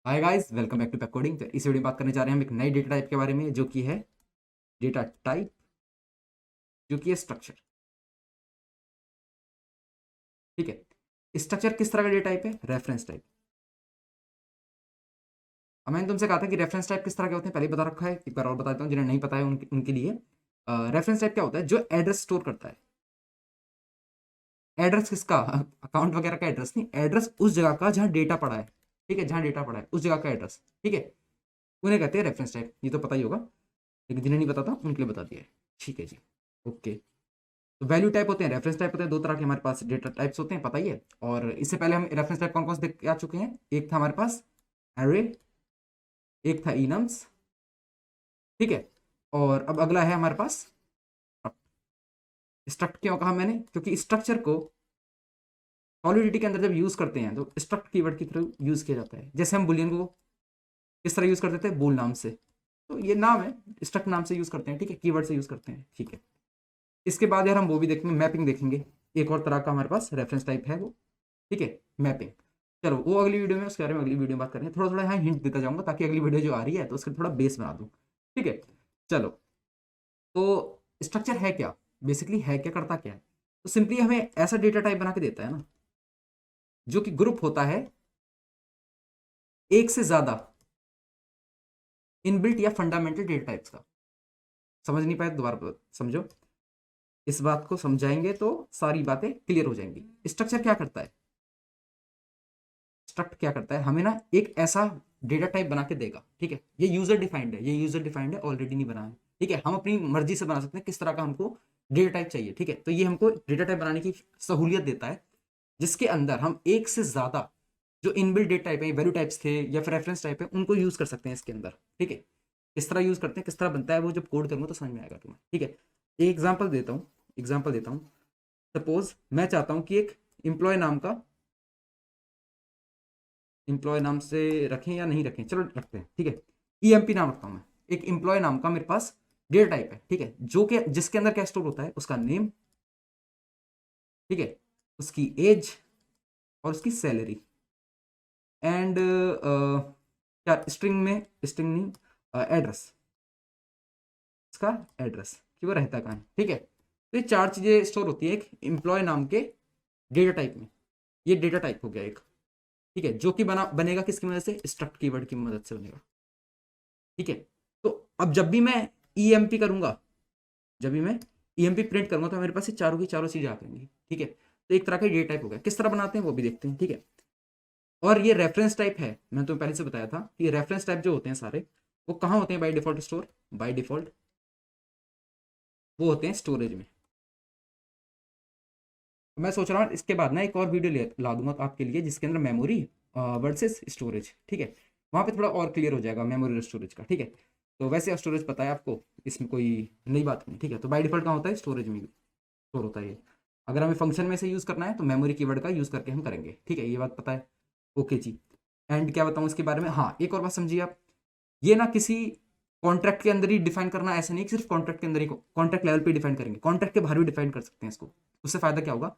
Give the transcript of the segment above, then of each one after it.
Hi guys, welcome back to Pack Coding. इस video में बात करने जा रहे हैं हम एक नई डेटा टाइप के बारे में, जो कि है डेटा टाइप, जो कि है स्ट्रक्चर। ठीक है, स्ट्रक्चर किस तरह का डेटा टाइप है? Reference type. अब मैंने तुमसे कहा था कि रेफरेंस टाइप किस तरह के होते हैं, पहले ही बता रखा है, एक बार और बता देता हूँ जिन्हें नहीं पता है उनके लिए। रेफरेंस टाइप क्या होता है? जो एड्रेस स्टोर करता है। एड्रेस किसका? अकाउंट वगैरह का एड्रेस नहीं, एड्रेस उस जगह का जहाँ डेटा पड़ा है। ठीक है, जहाँ डेटा पड़ा है उस जगह का एड्रेस। ठीक है, उन्हें कहते हैं रेफरेंस टाइप। ये तो पता ही होगा, लेकिन जिन्हें नहीं पता था उनके लिए बता दिया है। ठीक है जी, ओके। तो वैल्यू टाइप होते हैं, रेफरेंस टाइप होते हैं। दो तरह के हमारे पास डेटा टाइप्स होते हैं, पता ही है। और इससे पहले हम रेफरेंस टाइप कौन कौन से देख के आ चुके हैं? एक था हमारे पास एरे, एक था इनम्स। ठीक है, और अब अगला है हमारे पास स्ट्रक्ट। क्यों कहा मैंने? क्योंकि स्ट्रक्चर को सॉलिडिटी के अंदर जब यूज करते हैं तो स्ट्रक्ट कीवर्ड की थ्रू यूज किया जाता है। जैसे हम बुलियन को किस तरह यूज करते थे? बोल नाम से। तो ये नाम है, स्ट्रक्ट नाम से यूज करते हैं। ठीक है, कीवर्ड से यूज करते हैं। ठीक है, इसके बाद यार हम वो भी देखेंगे, मैपिंग देखेंगे। एक और तरह का हमारे पास रेफरेंस टाइप है वो। ठीक है, मैपिंग। चलो वो अगली वीडियो में, उसके बारे में अगली वीडियो में बात करेंगे। थोड़ा थोड़ा यहाँ हिंट देता जाऊंगा ताकि अगली वीडियो जो आ रही है तो उसका थोड़ा बेस बना दूं। ठीक है, चलो। तो स्ट्रक्चर है क्या? बेसिकली है क्या, करता क्या है? तो सिंपली हमें ऐसा डेटा टाइप बना के देता है ना, जो कि ग्रुप होता है एक से ज्यादा इनबिल्ट या फंडामेंटल डेटा टाइप्स का। समझ नहीं पाए? दोबारा समझो। इस बात को समझाएंगे तो सारी बातें क्लियर हो जाएंगी। स्ट्रक्चर क्या करता है? स्ट्रक्ट क्या करता है? हमें ना एक ऐसा डेटा टाइप बना के देगा। ठीक है, ये यूजर डिफाइंड है, ये यूजर डिफाइंड है, ऑलरेडी नहीं बना है। ठीक है, हम अपनी मर्जी से बना सकते हैं किस तरह का हमको डेटा टाइप चाहिए। ठीक है, तो ये हमको डेटा टाइप बनाने की सहूलियत देता है, जिसके अंदर हम एक से ज्यादा जो इनबिल्ट डेटा टाइप है, वैल्यू टाइप्स थे या फिर रेफरेंस टाइप है, उनको यूज कर सकते हैं इसके अंदर। ठीक है, किस तरह यूज करते हैं, किस तरह बनता है, वो जब कोड करूंगा तो समझ में आएगा तुम्हें। ठीक है, एक एग्जाम्पल देता हूँ, एग्जाम्पल देता हूँ। सपोज मैं चाहता हूँ कि एक एम्प्लॉय नाम का, एम्प्लॉय नाम से रखें या नहीं रखें, चलो रखते हैं। ठीक है, ईएमपी नाम रखता हूं मैं। एक एम्प्लॉय नाम का मेरे पास डेटा टाइप है। ठीक है, जो कि जिसके अंदर क्या स्टोर होता है? उसका नेम, ठीक है, उसकी एज और उसकी सैलरी। एंड क्या स्ट्रिंग में, स्ट्रिंग नहीं, एड्रेस, इसका एड्रेस कि वो रहता कहाँ है। ठीक है, तो ये चार चीजें स्टोर होती है एक एम्प्लॉय नाम के डेटा टाइप में। ये डेटा टाइप हो गया एक। ठीक है, जो कि बनेगा किसकी मदद से? स्ट्रक्ट कीवर्ड की मदद से बनेगा। ठीक है, तो अब जब भी मैं ईएमपी करूंगा, जब भी मैं ईएमपी प्रिंट करूंगा, तो मेरे पास ये चारों की चारों चीजें आ जाएंगी। ठीक है, तो एक तरह का डेटा टाइप हो गया। किस तरह बनाते हैं वो भी देखते हैं। ठीक है, और ये रेफरेंस टाइप है, मैंने तो पहले से बताया था कि रेफरेंस टाइप जो होते हैं सारे, वो कहाँ होते हैं by default? Store by default वो होते हैं स्टोरेज में। तो मैं सोच रहा हूँ इसके बाद ना एक और वीडियो ला दूंगा आपके लिए, जिसके अंदर मेमोरी वर्सेस स्टोरेज। ठीक है, वहाँ पे थोड़ा और क्लियर हो जाएगा मेमोरी और स्टोरेज का। ठीक है, तो वैसे स्टोरेज पता है आपको, इसमें कोई नई बात नहीं। ठीक है, तो बाय डिफॉल्ट कहाँ होता है? स्टोरेज में स्टोर होता है ये। अगर हमें फंक्शन में से यूज़ करना है तो मेमोरी कीवर्ड का यूज़ करके हम करेंगे। ठीक है, ये बात पता है। Okay ji. एंड क्या बताऊँ इसके बारे में? हाँ, एक और बात समझिए आप। ये ना किसी कॉन्ट्रैक्ट के अंदर ही डिफाइन करना ऐसा नहीं कि सिर्फ कॉन्ट्रैक्ट के अंदर ही, कॉन्ट्रैक्ट लेवल पे डिफाइन करेंगे, कॉन्ट्रैक्ट के बाहर भी डिफाइन कर सकते हैं इसको। उससे फायदा क्या होगा?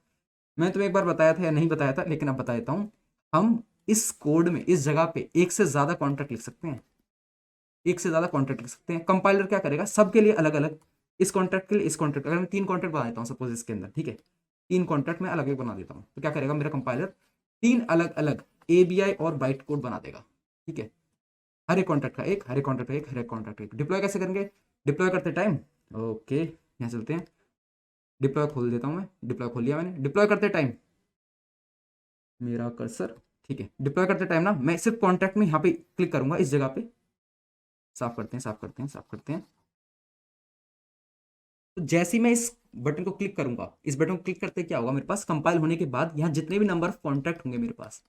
मैं तुम्हें एक बार बताया था या नहीं बताया था, लेकिन अब बता देता हूँ। हम इस कोड में, इस जगह पे एक से ज्यादा कॉन्ट्रैक्ट लिख सकते हैं। एक से ज्यादा कॉन्ट्रैक्ट लिख सकते हैं। कंपाइलर क्या करेगा? सबके लिए अलग अलग, इस कॉन्ट्रैक्ट के लिए इस कॉन्ट्रैक्ट, अगर मैं तीन कॉन्ट्रैक्ट बना देता हूँ सपोज इसके अंदर। ठीक है, तीन कॉन्ट्रैक्ट में अलग अलग बना देता हूँ, तो क्या करेगा मेरा कंपाइलर? तीन अलग अलग एबीआई और बाइट कोड बना देगा। ठीक है, हर एक कॉन्ट्रैक्ट का एक, हर एक कॉन्ट्रैक्ट का एक, हर एक कॉन्ट्रैक्ट का एक। डिप्लॉय कैसे करेंगे? डिप्लॉय करते टाइम, ओके यहाँ चलते हैं। डिप्लॉय खोल देता हूँ मैं, डिप्लॉय खोल लिया मैंने। डिप्लॉय करते टाइम मेरा कर्सर, ठीक है, डिप्लॉय करते टाइम ना मैं सिर्फ कॉन्ट्रैक्ट में यहाँ पे क्लिक करूंगा, इस जगह पे। साफ करते हैं, साफ करते हैं, साफ करते हैं। तो जैसे ही मैं इस बटन को क्लिक करूंगा, इस बटन को क्लिक करते क्या होगा मेरे पास? कंपाइल होने के बाद यहाँ जितने भी नंबर ऑफ कॉन्ट्रैक्ट होंगे मेरे पास,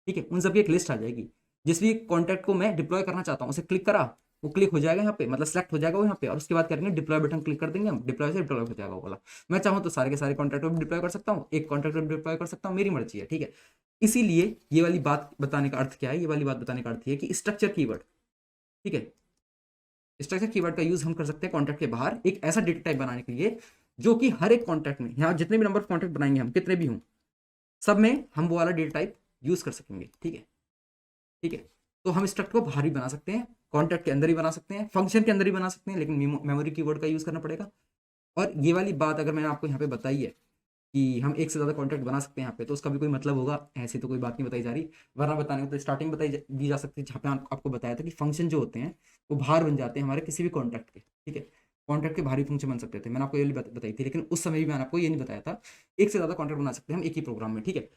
ठीक है, उन सबकी एक लिस्ट आ जाएगी। जिस भी कॉन्ट्रैक्ट को मैं डिप्लॉय करना चाहता हूँ उसे क्लिक करा, वो क्लिक हो जाएगा यहाँ पे, मतलब सेलेक्ट हो जाएगा वो यहाँ पे। और उसके बाद करेंगे डिप्लॉय बटन क्लिक कर देंगे हम, डिप्लॉय से डिप्लॉय हो जाएगा वो वाला। मैं चाहूँ तो सारे के सारे कॉन्ट्रैक्ट को डिप्लॉय कर सकता हूँ, एक कॉन्ट्रैक्ट को डिप्लॉय कर सकता हूँ, मेरी मर्जी है। ठीक है, इसीलिए ये वाली बात बताने का अर्थ क्या है? ये वाली बात बताने का अर्थ है कि स्ट्रक्चर कीवर्ड, ठीक है, स्ट्रक्चर कीवर्ड का यूज हम कर सकते हैं कॉन्ट्रैक्ट के बाहर एक ऐसा डेटा टाइप बनाने के लिए, जो कि हर एक कॉन्ट्रैक्ट में, यहाँ जितने भी नंबर ऑफ कॉन्ट्रैक्ट बनाएंगे हम, कितने भी हों, सब में हम वो वाला डेटा टाइप यूज कर सकेंगे। ठीक है, ठीक है। तो हम स्ट्रक्ट को बाहर भी बना सकते हैं, कॉन्ट्रैक्ट के अंदर ही बना सकते हैं, फंक्शन के अंदर ही बना सकते हैं, लेकिन मेमोरी कीवर्ड का यूज करना पड़ेगा। और ये वाली बात अगर मैंने आपको यहाँ पे बताई है कि हम एक से ज़्यादा कॉन्ट्रैक्ट बना सकते हैं यहाँ पे, तो उसका भी कोई मतलब होगा? ऐसी तो कोई बात नहीं बताई जा रही, वरना बताने को तो स्टार्टिंग दी जा सकती है, जहाँ पे आपको बताया था कि फंक्शन जो होते हैं वो बाहर बन जाते हैं हमारे किसी भी कॉन्ट्रैक्ट के, ठीक है। कॉन्ट्रैक्ट के बाहरी फंक्शन बन सकते थे, मैंने आपको ये बताई थी, लेकिन उस समय भी मैंने आपको ये नहीं बताया था एक से ज़्यादा कॉन्ट्रैक्ट बना सकते हैं हम एक ही प्रोग्राम में, ठीक है।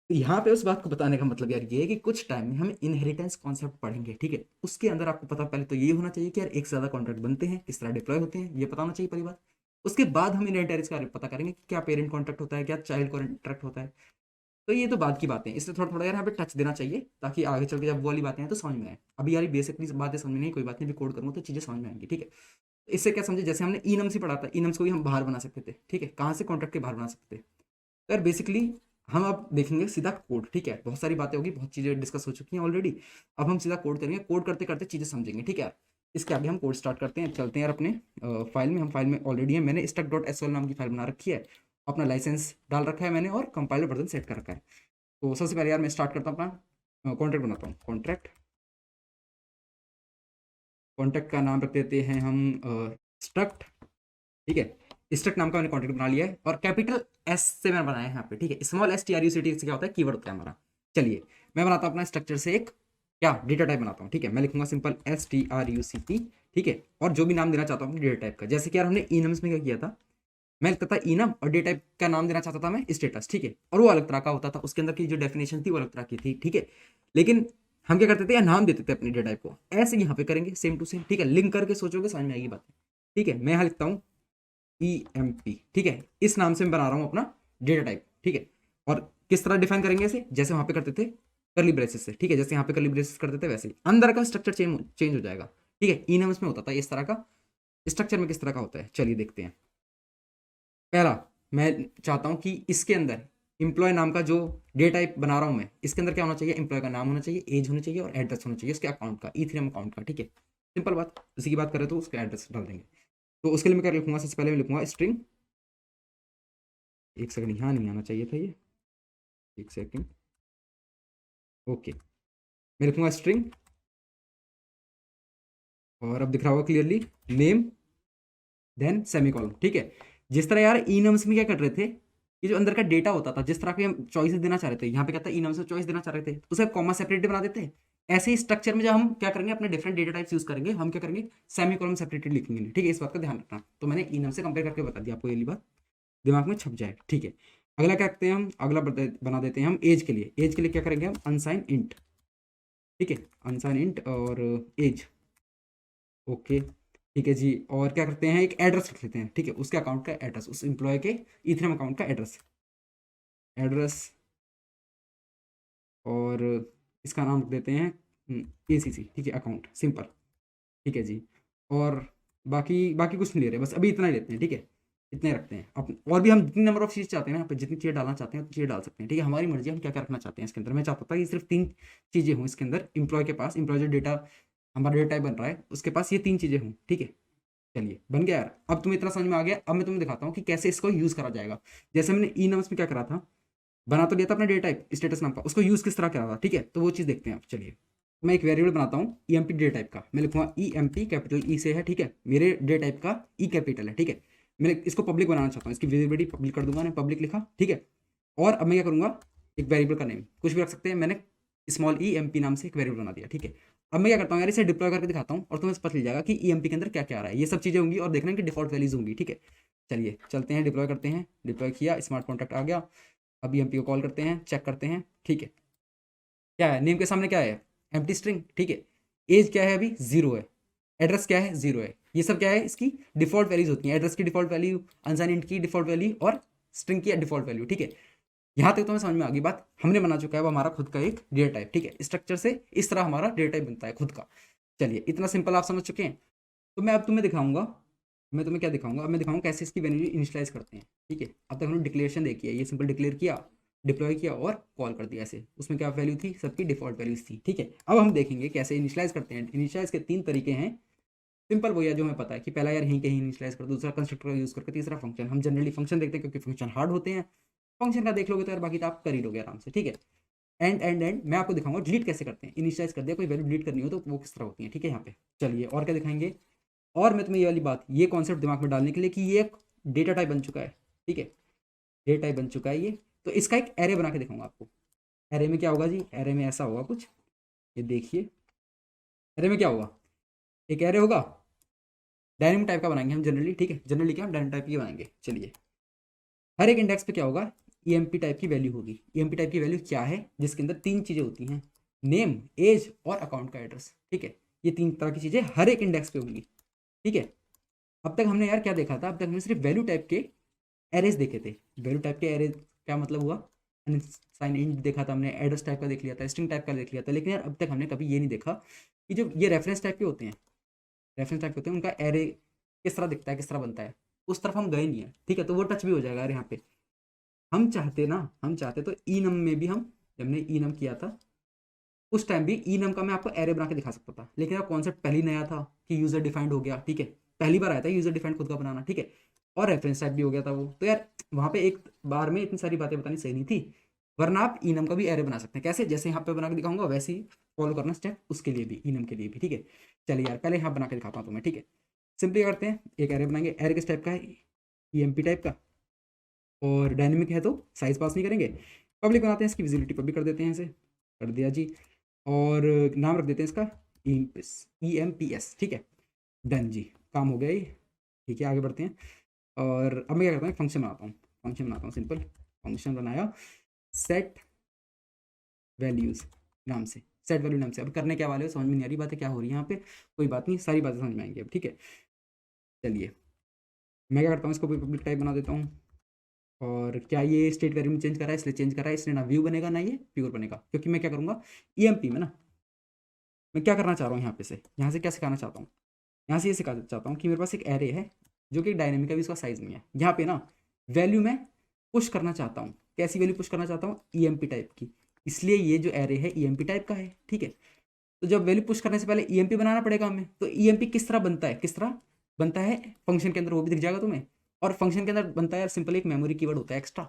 तो यहाँ पे उस बात को बताने का मतलब यार ये है कि कुछ टाइम में हम इनहेरिटेंस कॉन्सेप्ट पढ़ेंगे, ठीक है। उसके अंदर आपको पता पहले तो ये होना चाहिए कि यार एक से ज़्यादा कॉन्ट्रैक्ट बनते हैं, किस तरह डिप्लॉय होते हैं, ये पता होना चाहिए पहली बात। उसके बाद हम इनहेरिटेंस का पता करेंगे कि क्या पेरेंट कॉन्ट्रैक्ट होता है, क्या चाइल्ड कॉन्ट्रैक्ट होता है। तो ये तो बात की बातें हैं, इसलिए थोड़ा थोड़ा यार यहाँ पे टच देना चाहिए, ताकि आगे चल के जब वो वाली बातें हैं तो समझ में आए। अभी यार बेसिकली बातें समझ में नहीं, कोई बात नहीं, भी कोड करूँगा तो चीज़ें समझ में आएंगी, ठीक है। तो इससे क्या समझे, जैसे हमने इनम्स ही पढ़ा था, इनम्स को भी हम बाहर बना सकते थे, ठीक है। कहाँ से? कॉन्ट्रैक्ट के बाहर बना सकते थे। तो यार बेसिकली हम अब देखेंगे सीधा कोड, ठीक है। बहुत सारी बातें होगी, बहुत चीज़ें डिस्कस हो चुकी हैं ऑलरेडी। अब हम सीधा कोड करेंगे, कोड करते करते चीज़ें समझेंगे, ठीक है। इसके आगे हम कोड स्टार्ट करते हैं, चलते हैं यार अपने फाइल में। हम फाइल में ऑलरेडी है, मैंने struct.sol नाम की फाइल बना रखी है, अपना लाइसेंस डाल रखा है मैंने, और कंपाइलर वर्जन सेट कर रखा है। तो सबसे पहले यार मैं स्टार्ट करता हूँ अपना कॉन्ट्रैक्ट बनाता हूँ। कॉन्ट्रैक्ट कॉन्ट्रैक्ट का नाम रख देते हैं हम स्ट्रक्ट, ठीक है। स्ट्रक्ट नाम का मैंने कॉन्ट्रैक्ट बना लिया है, और कैपिटल एस से मैंने बनाया है यहाँ पे, ठीक है। स्मॉल STRUCT से क्या होता है? कीवर्ड होता है हमारा। चलिए मैं बनाता हूँ अपना स्ट्रक्चर से एक क्या डेटा टाइप बनाता हूँ, ठीक है। मैं लिखूंगा सिंपल STRUCT, ठीक है। और जो भी नाम देना चाहता हूँ डेटा टाइप का, जैसे कि यार हमने इनम्स में क्या किया था, मैं लिखता था इनम, और डेटा टाइप का नाम देना चाहता था मैं स्टेटस, ठीक है। और वो अलग तरह का होता था, उसके अंदर की जो डेफिनेशन थी वो अलग तरह की थी, ठीक है। लेकिन हम क्या करते थे, या नाम देते थे अपने डेटा टाइप को, ऐसे यहाँ पे करेंगे सेम टू सेम, ठीक है। लिंक करके सोचोगे समझ में आएगी बात, ठीक है। मैं यहाँ लिखता हूँ EMP, ठीक है। इस नाम से मैं बना रहा हूँ अपना डेटा टाइप, ठीक है। और किस तरह डिफाइन करेंगे इसे, जैसे वहां पे करते थे करली ब्रेसेस से, ठीक है। जैसे यहाँ पे करली ब्रेसेस करते थे वैसे ही अंदर का स्ट्रक्चर चेंज हो जाएगा, ठीक है। इनम्स में होता था इस तरह का, स्ट्रक्चर में किस तरह का होता है, चलिए देखते हैं। पहला, मैं चाहता हूं कि इसके अंदर एम्प्लॉय नाम का जो डेटा टाइप बना रहा हूं मैं, इसके अंदर क्या होना चाहिए? एम्प्लॉय का नाम होना चाहिए, एज होनी चाहिए, और एड्रेस होना चाहिए उसके अकाउंट का, Ethereum अकाउंट का, ठीक है। सिंपल बात, उसी की बात करें तो उसका एड्रेस डाल देंगे। तो उसके लिए मैं क्या लिखूंगा, सबसे पहले मैं लिखूंगा स्ट्रिंग, एक सेकंड, यहाँ नहीं आना चाहिए था ये, एक सेकंड, ओके। मैं लिखूंगा स्ट्रिंग, और अब दिख रहा होगा क्लियरली, नेम, देन सेमीकोलन, ठीक है। जिस तरह यार इनम्स में क्या कर रहे थे, ये जो अंदर का डेटा होता था, जिस तरह के हम चॉइसेस देना चाह रहे थे, यहाँ पे क्या था, इनम्स में चॉइस देना चाह रहे थे, तो उसे कॉमा सेपरेटेड बना देते हैं। ऐसे ही स्ट्रक्चर में जब हम क्या करेंगे, अपने डिफरेंट डेटा टाइप्स यूज करेंगे, हम क्या करेंगे, सेमीकोलन सेपरेटेड लिखेंगे, ठीक है। इस बात का ध्यान रखना। तो मैंने इनम से कंपेयर करके बता दिया आपको, ये बात दिमाग में छप जाए, ठीक है। अगला क्या करते हैं हम, अगला बना देते हैं हम एज के लिए। एज के लिए क्या करेंगे हम, अनसाइन इंट, ठीक है। अनसाइन इंट और एज, ओके, ठीक है जी। और क्या करते हैं, एक एड्रेस रख लेते हैं, ठीक है। उसके अकाउंट का एड्रेस, उस एम्प्लॉय के Ethereum अकाउंट का एड्रेस, एड्रेस, और इसका नाम रख देते हैं ACC, ठीक है, अकाउंट, सिंपल, ठीक है जी। और बाकी बाकी कुछ नहीं ले रहे, बस अभी इतना ही लेते हैं, ठीक है। इतने रखते हैं अब, और भी हम जितनी नंबर ऑफ चीज़ चाहते हैं ना, यहाँ पे जितनी चीज़ें डालना चाहते हैं उतनी चीज़ें डाल सकते हैं, ठीक है। हमारी मर्जी, हम क्या क्या रखना चाहते हैं इसके अंदर। मैं चाहता था कि सिर्फ 3 चीज़ें हों इसके अंदर, एम्प्लॉय के पास, एम्प्लॉय जो डेटा हमारा डेटा टाइप बन रहा है उसके पास ये 3 चीज़ें हों, ठीक है। चलिए बन गया यार, अब तुम्हें इतना समझ में आ गया। अब मैं तुम्हें दिखाता हूँ कि कैसे इसको यूज करा जाएगा। जैसे मैंने इनम्स में क्या करा था, बना तो लिया था अपना डेटा टाइप स्टेटस नाम का, उसको यूज किस तरह करा था, ठीक है। तो वो चीज़ देखते हैं आप, चलिए। मैं एक वेरिएबल बनाता हूँ EMP डेटा टाइप का, मैं लिखूंगा EMP, कैपिटल E से है, ठीक है। मेरे डेटा टाइप का E कैपिटल है, ठीक है। मैं इसको पब्लिक बनाना चाहता हूँ, इसकी विजिबिलिटी पब्लिक कर दूंगा, मैंने पब्लिक लिखा, ठीक है। और अब मैं क्या करूंगा, एक वेरिएबल का नेम कुछ भी रख सकते हैं, मैंने स्मॉल EMP नाम से एक वेरिएबल बना दिया, ठीक है। अब मैं क्या करता हूँ यार, इसे डिप्लॉय करके दिखाता हूँ, और तुम्हें पता चल जाएगा कि EMP के अंदर क्या क्या आ रहा है। ये सब चीज़ें होंगी, और देखना कि डिफॉल्ट वैल्यूज होंगी, ठीक है। चलिए चलते हैं, डिप्लॉय करते हैं। डिप्लॉय किया, स्मार्ट कॉन्टैक्ट आ गया। अब EMP को कॉल करते हैं, चेक करते हैं, ठीक है। क्या है, नेम के सामने क्या है, एम्प्टी स्ट्रिंग, ठीक है। एज क्या है, अभी 0 है। एड्रेस क्या है, 0 है। ये सब क्या है, इसकी डिफॉल्ट वैल्यूज होती हैं, एड्रेस की डिफॉल्ट वैल्यू, अनसाइन इंट की डिफॉल्ट वैल्यू, और स्ट्रिंग की डिफॉल्ट वैल्यू, ठीक है। यहाँ तक तो हमें समझ में आ गई बात, हमने बना चुका है वो हमारा खुद का एक डेटा टाइप, ठीक है। स्ट्रक्चर से इस तरह हमारा डेटा टाइप बनता है खुद का। चलिए इतना सिंपल आप समझ चुके हैं। तो मैं अब तुम्हें दिखाऊंगा, मैं तुम्हें क्या दिखाऊंगा, अब मैं दिखाऊंगा कैसे इसकी वैल्यू इनिशियलाइज करते हैं, ठीक है। अब तक हमने डिक्लेरेशन देखी है, ये सिंपल डिक्लेयर किया, डिप्लॉय किया, और कॉल कर दिया ऐसे। उसमें क्या वैल्यू थी, सबकी डिफॉल्ट वैल्यूज थी, ठीक है। अब हम देखेंगे कैसे इनिशियलाइज करते हैं। इनिशियलाइज के 3 तरीके हैं, सिंपल वो है जो हमें पता है कि पहला यार यहीं कहीं इनिशियलाइज कर, दूसरा कंस्ट्रक्टर का यूज करके, तीसरा फंक्शन। हम जनरली फंक्शन देखते हैं क्योंकि फंक्शन हार्ड होते हैं। फंक्शन का देख लोगे तो यार बाकी तो आप कर ही लोगे आराम से, ठीक है। एंड मैं आपको दिखाऊंगा डिलीट कैसे करते हैं। इनिशियलाइज कर दिया, कोई वैल्यू डिलीट करनी हो तो वो किस तरह होती है, ठीक है। यहाँ पे चलिए और क्या दिखाएंगे। और मैं तुम्हें ये वाली बात, ये कॉन्सेप्ट दिमाग में डालने के लिए कि ये एक डेटा टाइप बन चुका है, ठीक है, डेटा टाइप बन चुका है ये। तो इसका एक एरे बना के दिखाऊंगा आपको। एरे में क्या होगा जी, एरे में ऐसा होगा कुछ, ये देखिए। एरे में क्या होगा, एक एरे होगा, डायनेमिक टाइप का बनाएंगे हम जनरली, ठीक है, जनरली क्या हम डायनेमिक टाइप की बनाएंगे। चलिए, हर एक इंडेक्स पे क्या होगा, ईएमपी टाइप की वैल्यू होगी। ईएमपी टाइप की वैल्यू क्या है, जिसके अंदर तीन चीज़ें होती हैं, नेम, एज और अकाउंट का एड्रेस, ठीक है। ये तीन तरह की चीज़ें हर एक इंडेक्स पे होंगी, ठीक है। अब तक हमने यार क्या देखा था, अब तक हमने सिर्फ वैल्यू टाइप के एरेज देखे थे। वैल्यू टाइप के एरे क्या मतलब हुआ, साइन इंट देखा था हमने, एड्रेस टाइप का देख लिया था, स्ट्रिंग टाइप का देख लिया था। लेकिन यार अब तक हमने कभी ये नहीं देखा कि जो ये रेफरेंस टाइप के होते हैं, रेफरेंस टाइप के होते हैं, उनका एरे किस तरह दिखता है, किस तरह बनता है, उस तरफ हम गए नहीं है, ठीक है। तो वो टच भी हो जाएगा यार यहाँ पे। हम चाहते ना, हम चाहते तो ई नम में भी, हम जब हमने ई नम किया था उस टाइम भी ई नम का मैं आपको एरे बना के दिखा सकता था। लेकिन यार कॉन्सेप्ट पहले ही नया था कि यूजर डिफाइंड हो गया, ठीक है, पहली बार आया था यूजर डिफाइंड खुद का बनाना, ठीक है। और रेफरेंस टाइप भी हो गया था वो, तो यार वहाँ पे एक बार में इतनी सारी बातें बतानी सही नहीं थी। वरना आप ई नम का भी एरे बना सकते हैं, कैसे, जैसे यहाँ पे बना के दिखाऊंगा वैसे ही फॉलो करना स्टेप, उसके लिए भी, ई नम के लिए भी, ठीक है। चलिए यार पहले यहाँ बना के दिखाता हूँ तुम्हें, ठीक है। सिंपली करते हैं, एक एरे बनाएंगे। एरे किस टाइप का है, ई एम पी टाइप का, और डायनेमिक है तो साइज पास नहीं करेंगे। पब्लिक बनाते हैं, इसकी विजिबिलिटी पब्लिक कर देते हैं, ऐसे कर दिया जी। और नाम रख देते हैं इसका ई एम पी एस, ठीक है, डन जी, काम हो गया ये, ठीक है। आगे बढ़ते हैं, और अब मैं क्या करता हूँ, फंक्शन बनाता हूँ। फंक्शन बनाता हूँ, सिंपल फंक्शन बनाया, सेट वैल्यूज़ नाम से, सेट वैल्यू नाम से। अब करने क्या वाले हो, समझ में नहीं आ रही बातें क्या हो रही है यहाँ पे, कोई बात नहीं, सारी बातें समझ में आएंगी अब, ठीक है। चलिए मैं क्या करता हूँ, इसको भी पब्लिक टाइप बना देता हूँ। और क्या ये स्टेट वेरिएबल चेंज करा है, इसलिए चेंज करा है, इसलिए ना व्यू बनेगा ना ये प्योर बनेगा, क्योंकि मैं क्या करूँगा ईएमपी में ना, मैं क्या करना चाह रहा हूँ यहाँ पे से, यहाँ से क्या सिखाना चाहता हूँ, यहाँ से ये सिखा चाहता हूँ कि मेरे पास एक एरे है जो कि डायनेमिक है, भी इसका साइज नहीं है। यहाँ पे ना वैल्यू मैं पुश करना चाहता हूँ, कैसी वैल्यू पुश करना चाहता हूँ, ईएमपी टाइप की, इसलिए ये जो एरे है ईएमपी टाइप का है, ठीक है। तो जब वैल्यू पुश करने से पहले ईएमपी बनाना पड़ेगा हमें, तो ईएमपी किस तरह बनता है, किस तरह बनता है फंक्शन के अंदर, वो भी दिख जाएगा तुम्हें। और फंक्शन के अंदर बनता है यार सिंपल, एक मेमोरी कीवर्ड होता है एक्स्ट्रा,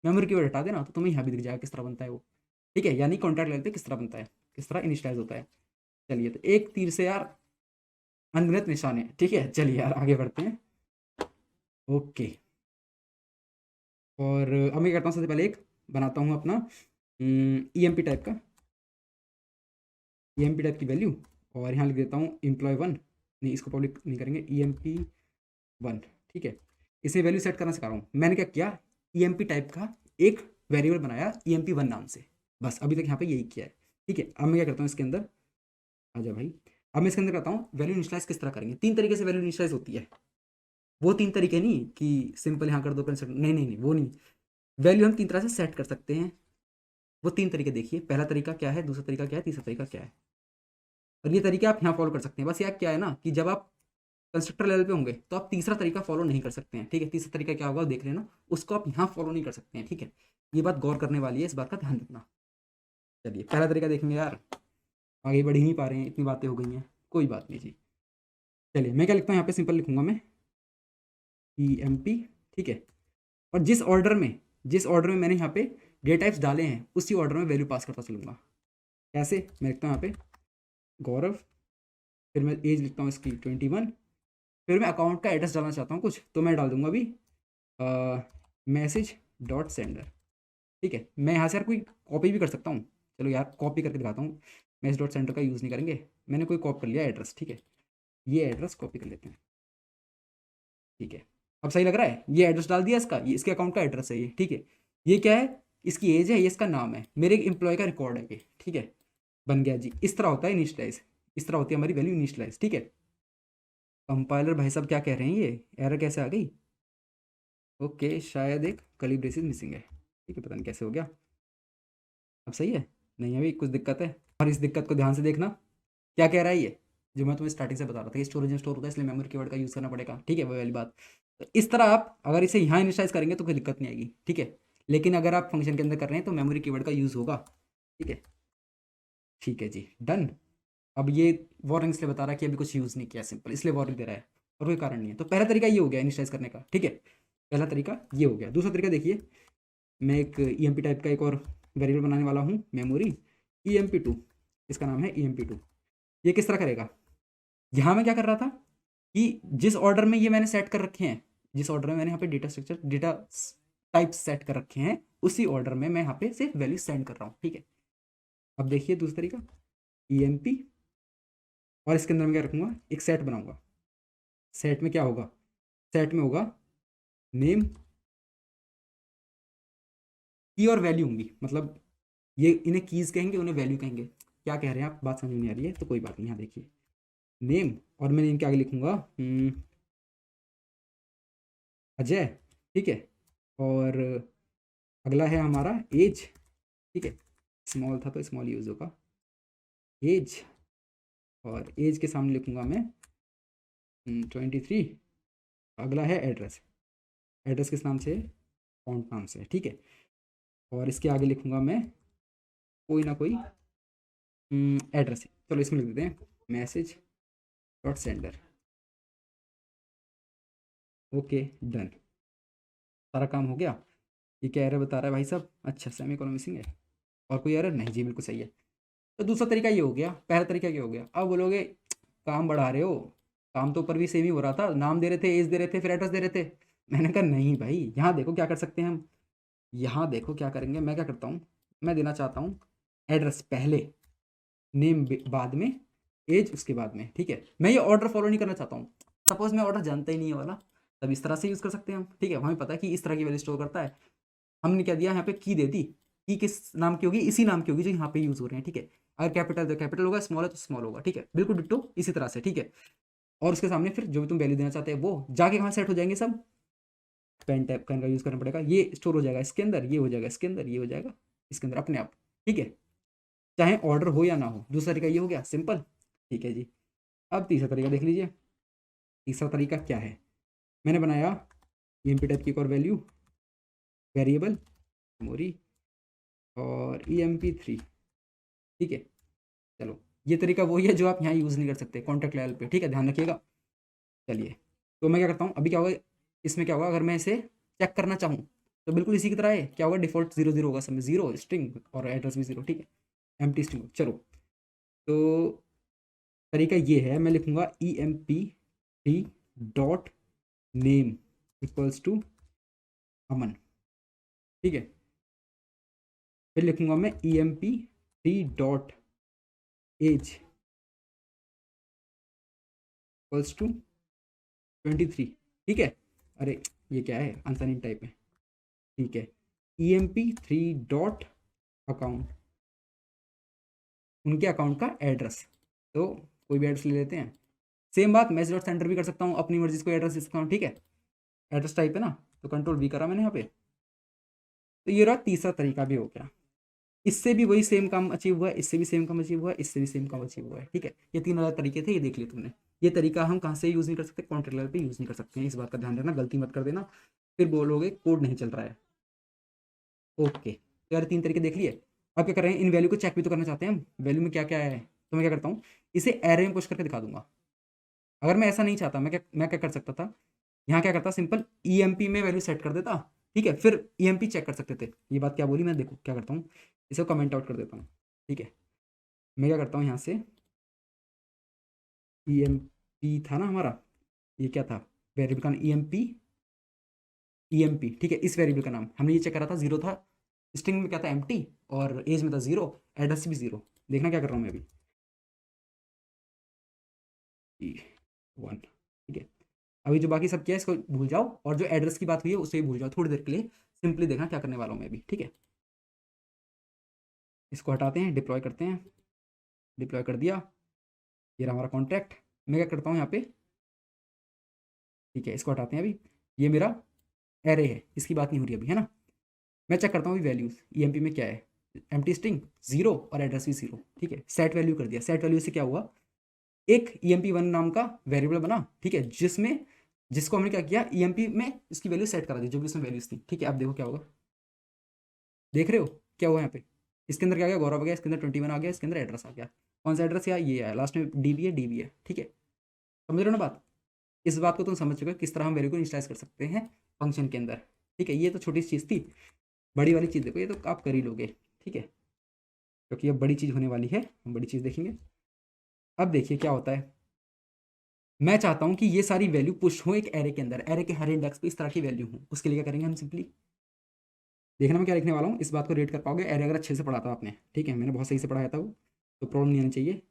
मेमोरी कीवर्ड हटा देना तो तुम्हें यहाँ भी दिख जाएगा किस तरह बनता है वो, ठीक है। यानी कॉन्ट्रैक्ट लेते किस तरह बनता है, किस तरह इनिशियलाइज होता है। चलिए तो एक तीर से यार अनगिनत निशान है, ठीक है। चलिए यार आगे बढ़ते हैं, ओके। और अब मैं क्या करता हूँ, सबसे पहले एक बनाता हूँ अपना ईएमपी टाइप का, ईएमपी टाइप की वैल्यू, और यहाँ लिख देता हूँ एम्प्लॉय वन, नहीं इसको पब्लिक नहीं करेंगे, ईएमपी वन, ठीक है। इसे वैल्यू सेट करना सिखा रहा हूँ। मैंने क्या किया, ईएमपी टाइप का एक वेरिएबल बनाया ईएमपी वन नाम से, बस अभी तक यहाँ पे यही किया है, ठीक है। अब मैं क्या करता हूँ इसके अंदर, आजा भाई, अब मैं इसके अंदर करता हूँ वैल्यू इनिशियलाइज किस तरह करेंगे। तीन तरीके से वैल्यू इनिशियलाइज होती है, वो तीन तरीके नहीं कि सिंपल यहाँ कर दो नहीं नहीं नहीं, वो नहीं। वैल्यू हम तीन तरह से सेट कर सकते हैं, वो तीन तरीके देखिए। पहला तरीका क्या है, दूसरा तरीका क्या है, तीसरा तरीका क्या है। और ये तरीके आप यहाँ फॉलो कर सकते हैं। बस यार क्या है ना कि जब आप कंस्ट्रक्टर लेवल पे होंगे तो आप तीसरा तरीका फॉलो नहीं कर सकते हैं, ठीक है। तीसरा तरीका क्या होगा देख लेना, उसको आप यहाँ फॉलो नहीं कर सकते हैं, ठीक है। ये बात गौर करने वाली है, इस बात का ध्यान रखना। चलिए पहला तरीका देखेंगे यार, आगे बढ़ ही नहीं पा रहे हैं, इतनी बातें हो गई हैं, कोई बात नहीं जी। चलिए मैं क्या लिखता हूँ यहाँ पे, सिंपल लिखूंगा मैं ई एम पी, ठीक है। और जिस ऑर्डर में मैंने यहाँ पे डेटा टाइप्स डाले हैं उसी ऑर्डर में वैल्यू पास करता चलूंगा। कैसे, मैं लिखता हूँ यहाँ पे गौरव, फिर मैं एज लिखता हूँ इसकी 21, फिर मैं अकाउंट का एड्रेस डालना चाहता हूँ कुछ, तो मैं डाल दूंगा अभी मैसेज डॉट सेंडर, ठीक है। मैं यहाँ से यार कोई कॉपी भी कर सकता हूँ, चलो यार कॉपी करके दिखाता हूँ। मैसेज डॉट सेंडर का यूज़ नहीं करेंगे, मैंने कोई कॉपी कर लिया एड्रेस, ठीक है। ये एड्रेस कॉपी कर लेते हैं, ठीक है। अब सही लग रहा है, ये एड्रेस डाल दिया इसका, ये इसके अकाउंट का एड्रेस है ये, ठीक है। ये क्या है, इसकी एज है, ये इसका नाम है, मेरे एक एम्प्लॉय का रिकॉर्ड है ये, ठीक है। बन गया जी, इस तरह होता है इनिशियलाइज, इस तरह होती है हमारी वैल्यू इनिशियलाइज, ठीक है। कंपाइलर भाई साहब क्या कह रहे हैं, ये एरर कैसे आ गई, ओके शायद एक कर्ली ब्रेसेस मिसिंग है, ठीक है, पता नहीं कैसे हो गया। अब सही है, नहीं अभी कुछ दिक्कत है। और इस दिक्कत को ध्यान से देखना, क्या कह रहा है ये, जो मैं तुम्हें स्टार्टिंग से बता रहा था कि स्टोरेज में स्टोर होता है इसलिए मेमोरी कीवर्ड का यूज़ करना पड़ेगा, ठीक है, वो वाली बात। तो इस तरह आप अगर इसे यहाँ इनिशियलाइज करेंगे तो कोई दिक्कत नहीं आएगी, ठीक है। लेकिन अगर आप फंक्शन के अंदर कर रहे हैं तो मेमोरी कीवर्ड का यूज़ होगा, ठीक है। ठीक है जी, डन। अब ये वार्निंग इसलिए बता रहा है कि अभी कुछ यूज़ नहीं किया, सिंपल इसलिए वार्निंग दे रहा है, और कोई कारण नहीं है। तो पहला तरीका ये हो गया इनिशियलाइज करने का, ठीक है, पहला तरीका ये हो गया। दूसरा तरीका देखिए, मैं एक ईएमपी टाइप का एक और वेरिएबल बनाने वाला हूँ मेमोरी EMP2, इसका नाम है EMP2। ये किस तरह करेगा, यहाँ मैं क्या कर रहा था कि जिस ऑर्डर में ये मैंने सेट कर रखे हैं, जिस ऑर्डर में मैंने यहाँ पे data structure data type set कर रखे हैं, उसी ऑर्डर में मैं यहाँ पे सिर्फ वैल्यू सेंड कर रहा हूँ, ठीक है। अब देखिए दूसरा तरीका, EMP, और इसके अंदर मैं क्या रखूँगा, एक सेट बनाऊंगा। सेट में क्या होगा, सेट में होगा नेम, की और वैल्यू होंगी, मतलब ये इन्हें कीज कहेंगे, उन्हें वैल्यू कहेंगे। क्या कह रहे हैं आप, बात समझ में नहीं आ रही है तो कोई बात नहीं, यहाँ देखिए नेम, और मैं इनके आगे लिखूंगा अजय, ठीक है। और अगला है हमारा एज, ठीक है, स्मॉल था तो स्मॉल यूज होगा एज, और एज के सामने लिखूंगा मैं 23। अगला है एड्रेस, एड्रेस किस नाम से, अकाउंट नाम से, ठीक है। और इसके आगे लिखूंगा मैं कोई ना कोई एड्रेस, चलो इसमें लिख देते हैं message dot sender. Okay done, सारा काम हो गया। ये क्या एरर बता रहा है भाई साहब, अच्छा सेमीकोलन मिसिंग है, और कोई एरर नहीं, जी बिल्कुल सही है। तो दूसरा तरीका ये हो गया, पहला तरीका क्या हो गया। अब बोलोगे काम बढ़ा रहे हो, काम तो ऊपर भी सेम ही हो रहा था, नाम दे रहे थे, एज दे रहे थे, फिर एड्रेस दे रहे थे। मैंने कहा नहीं भाई, यहाँ देखो क्या कर सकते हैं हम, यहाँ देखो क्या करेंगे। मैं क्या करता हूँ, मैं देना चाहता हूँ एड्रेस पहले, नेम बाद में, एज उसके बाद में, ठीक है। मैं ये ऑर्डर फॉलो नहीं करना चाहता हूँ। सपोज मैं ऑर्डर जानता ही नहीं है वाला, तब इस तरह से यूज़ कर सकते हैं हम, ठीक है। हमें पता है कि इस तरह की वैल्यू स्टोर करता है। हमने क्या दिया यहाँ पे, की दे दी, की किस नाम की होगी, इसी नाम की होगी जो यहाँ पे यूज़ हो रहे हैं, ठीक है। अगर कैपिटल तो कैपिटल होगा, स्मॉल है तो स्मॉल होगा, ठीक है, बिल्कुल डिट्टो इसी तरह से, ठीक है। और उसके सामने फिर जो भी तुम वैल्यू देना चाहते हैं वो जाके कहाँ सेट हो जाएंगे सब, पेन टैप का यूज़ करना पड़ेगा, ये स्टोर हो जाएगा इसके अंदर, ये हो जाएगा इसके अंदर, ये हो जाएगा इसके अंदर अपने आप, ठीक है, चाहे ऑर्डर हो या ना हो। दूसरा तरीका ये हो गया सिंपल, ठीक है जी। अब तीसरा तरीका देख लीजिए, तीसरा तरीका क्या है, मैंने बनाया EMP टाइप की एक और वैल्यू, वेरिएबल मेमोरी और EMP3, ठीक है। चलो ये तरीका वही है जो आप यहाँ यूज़ नहीं कर सकते कॉन्टैक्ट लेवल पे, ठीक है, ध्यान रखिएगा। चलिए तो मैं क्या करता हूँ, अभी क्या होगा, इसमें क्या होगा, अगर मैं इसे चेक करना चाहूँ तो बिल्कुल इसी की तरह है, क्या होगा, डिफॉल्ट 0 0 होगा सब में, 0 स्ट्रिंग और एड्रेस भी 0, ठीक है, एम्प्टी स्ट्रिंग। चलो तो तरीका ये है, मैं लिखूंगा EMP3 dot name equals to Aman, ठीक है। फिर लिखूंगा मैं EMP3 dot as equals to 23, ठीक है। अरे ये क्या है, अनसाइनिंग टाइप है, ठीक है। EMP3 डॉट अकाउंट, उनके अकाउंट का एड्रेस, तो कोई भी एड्रेस ले लेते हैं। सेम बात मैसेज डॉट सेंटर भी कर सकता हूँ, अपनी मर्जी से कोई एड्रेस दे सकता हूँ, ठीक है। एड्रेस टाइप है ना, तो कंट्रोल V करा मैंने यहाँ पे। तो ये रहा तीसरा तरीका भी हो गया, इससे भी वही सेम काम अचीव हुआ है, इससे भी सेम काम अचीव हुआ है, इससे भी सेम काम अचीव हुआ है, ठीक है। ये 3 अलग तरीके थे, ये देख लिए तुमने। ये तरीका हम कहाँ से यूज़ नहीं कर सकते, कॉन्ट्रैक्ट लेवल पे यूज़ नहीं कर सकते हैं, इस बात का ध्यान रखना, गलती मत कर देना, फिर बोलोगे कोड नहीं चल रहा है। ओके तो यार 3 तरीके देख लिए। अब क्या कर रहे हैं, इन वैल्यू को चेक भी तो करना चाहते हैं हम, वैल्यू में क्या क्या है। तो मैं क्या करता हूँ, इसे एरे में पुश करके दिखा दूंगा। अगर मैं ऐसा नहीं चाहता, मैं क्या कर सकता था, यहाँ क्या करता, सिंपल EMP में वैल्यू सेट कर देता, ठीक है, फिर EMP चेक कर सकते थे। ये बात क्या बोली, मैं देखो क्या करता हूँ, इसे कमेंट आउट कर देता हूँ, ठीक है। मैं क्या करता हूँ, यहाँ से EMP था ना हमारा, ये क्या था, वेरिएबल का EMP, ठीक है। इस वेरिएबल का नाम हमने ये चेक करा था, 0 था, स्ट्रिंग में क्या था एम्प्टी, और एज में था 0, एड्रेस भी 0। देखना क्या कर रहा हूँ मैं अभी, 1, ठीक है। अभी जो बाकी सब किया है इसको भूल जाओ, और जो एड्रेस की बात हुई है उसे भी भूल जाओ थोड़ी देर के लिए। सिंपली देखना क्या करने वाला हूँ मैं अभी, ठीक है। इसको हटाते हैं, डिप्लॉय करते हैं, डिप्लॉय कर दिया, ये रहा हमारा कॉन्ट्रैक्ट। मैं क्या करता हूँ यहाँ पे, ठीक है, इसको हटाते हैं अभी, ये मेरा एरे है, इसकी बात नहीं हो रही अभी, है ना। मैं चेक करता हूँ अभी वैल्यूज EMP में क्या है, एम्प्टी स्ट्रिंग 0 और एड्रेस भी 0, ठीक है। सेट वैल्यू कर दिया, सेट वैल्यू से क्या हुआ, एक EMP1 नाम का वेरिएबल बना, ठीक है, जिसको हमने क्या किया, EMP में इसकी वैल्यू सेट करा दी, जो भी उसमें वैल्यूज थी, ठीक है। अब देखो क्या होगा, देख रहे हो क्या हुआ यहाँ पे, इसके अंदर क्या गया, गौरव आ गया, इसके अंदर 21 आ गया, इसके अंदर एड्रेस आ गया। कौन सा एड्रेस, या ये है लास्ट में, DB है, ठीक है। समझ रहे हो ना बात, इस बात को तुम समझ चुके हो किस तरह हम वैल्यू को इनिशियलाइज कर सकते हैं फंक्शन के अंदर, ठीक है। ये तो छोटी सी चीज़ थी, बड़ी वाली चीज़ देखो, ये तो आप कर ही लोगे, ठीक है, क्योंकि अब बड़ी चीज़ होने वाली है, हम बड़ी चीज़ देखेंगे। अब देखिए क्या होता है, मैं चाहता हूँ कि ये सारी वैल्यू पुश हो एक एरे के अंदर, एरे के हर इंडेक्स पे इस तरह की वैल्यू हो। उसके लिए क्या करेंगे हम, सिंपली देखना मैं क्या लिखने वाला हूँ, इस बात को रेट कर पाओगे एरे अगर अच्छे से पढ़ा था आपने, ठीक है, मैंने बहुत सही से पढ़ाया था वो, तो प्रॉब्लम नहीं आनी चाहिए।